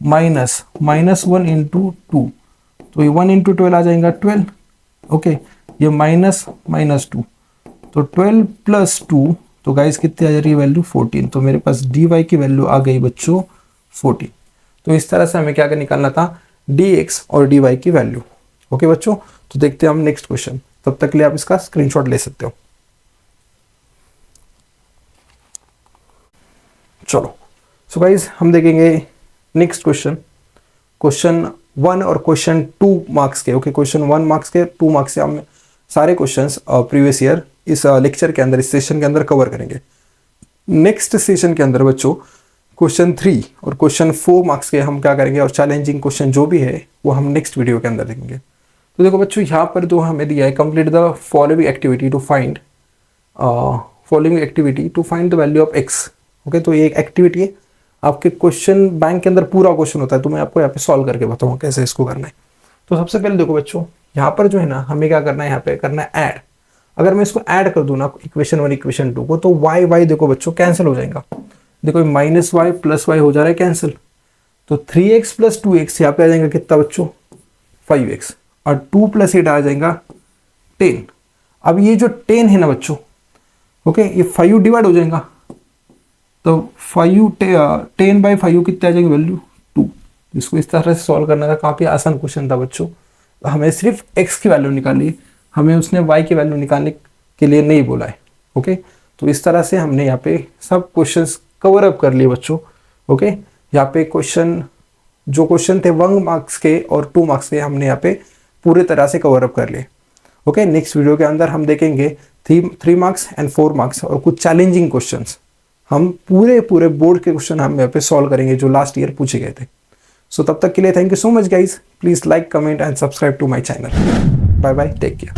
[SPEAKER 1] minus -1 into 2, तो ये 1 इंटू 12 आ जाएगा 12। ओके, ये -2, तो 12 + 2, तो गाइस कितनी आ जा रही है वैल्यू, 14। तो मेरे पास dy की वैल्यू आ गई बच्चों 14। तो इस तरह से हमें क्या निकालना था, dx और dy की वैल्यू। ओके बच्चों, तो देखते हैं हम नेक्स्ट क्वेश्चन, तब तक के लिए आप इसका स्क्रीनशॉट ले सकते हो। चलो, सो गाइस हम देखेंगे नेक्स्ट क्वेश्चन, क्वेश्चन 1 और क्वेश्चन 2 मार्क्स के। ओके, क्वेश्चन 1 मार्क्स के, 2 मार्क्स के हम सारे क्वेश्चंस प्रीवियस ईयर इस लेक्चर के अंदर, इस सेशन के अंदर कवर करेंगे। नेक्स्ट सेशन के अंदर बच्चों क्वेश्चन 3 और क्वेश्चन 4 मार्क्स के हम क्या करेंगे, और चैलेंजिंग क्वेश्चन जो भी है वो हम नेक्स्ट वीडियो के अंदर देखेंगे। तो देखो बच्चों, यहाँ पर जो हमें दिया है, complete the following activity to find the value of x। Okay, तो ये एक एक्टिविटी है, आपके क्वेश्चन बैंक के अंदर पूरा क्वेश्चन होता है, तो मैं आपको यहाँ पे सॉल्व करके बताऊंगा कैसे इसको करना है। तो सबसे पहले देखो बच्चों, यहाँ पर जो है ना, हमें क्या करना है, यहाँ पे करना है ऐड। अगर मैं इसको ऐड कर दूं ना, इक्वेशन 1 इक्वेशन 2 को, तो y देखो बच्चों कैंसिल हो जाएगा। देखो -y + y हो जा रहा है कैंसिल, तो 3x + 2x यहाँ पे आ जाएगा कितना बच्चों, 5x, और 2 + 8 आ जाएगा 10। अब ये जो 10 है ना बच्चों, ओके, ये 5 डिवाइड हो जाएगा, तो 10/5 कितने आ जाएंगे वैल्यू, 2। इसको इस तरह से सॉल्व करना था, काफ़ी आसान क्वेश्चन था बच्चों। हमें सिर्फ x की वैल्यू निकाली, हमें उसने y की वैल्यू निकालने के लिए नहीं बोला है। ओके, तो इस तरह से हमने यहाँ पे सब क्वेश्चंस कवर अप कर लिए बच्चों। ओके, यहाँ पे जो क्वेश्चन थे 1 मार्क्स के और 2 मार्क्स के, हमने यहाँ पे पूरे तरह से कवर अप कर लिए। ओके, नेक्स्ट वीडियो के अंदर हम देखेंगे 3 मार्क्स एंड 4 मार्क्स और कुछ चैलेंजिंग क्वेश्चंस। हम पूरे बोर्ड के क्वेश्चन हम यहाँ पे सॉल्व करेंगे जो लास्ट ईयर पूछे गए थे। सो तब तक के लिए thank you so much guys, please like comment and subscribe to my channel. Bye bye, take care.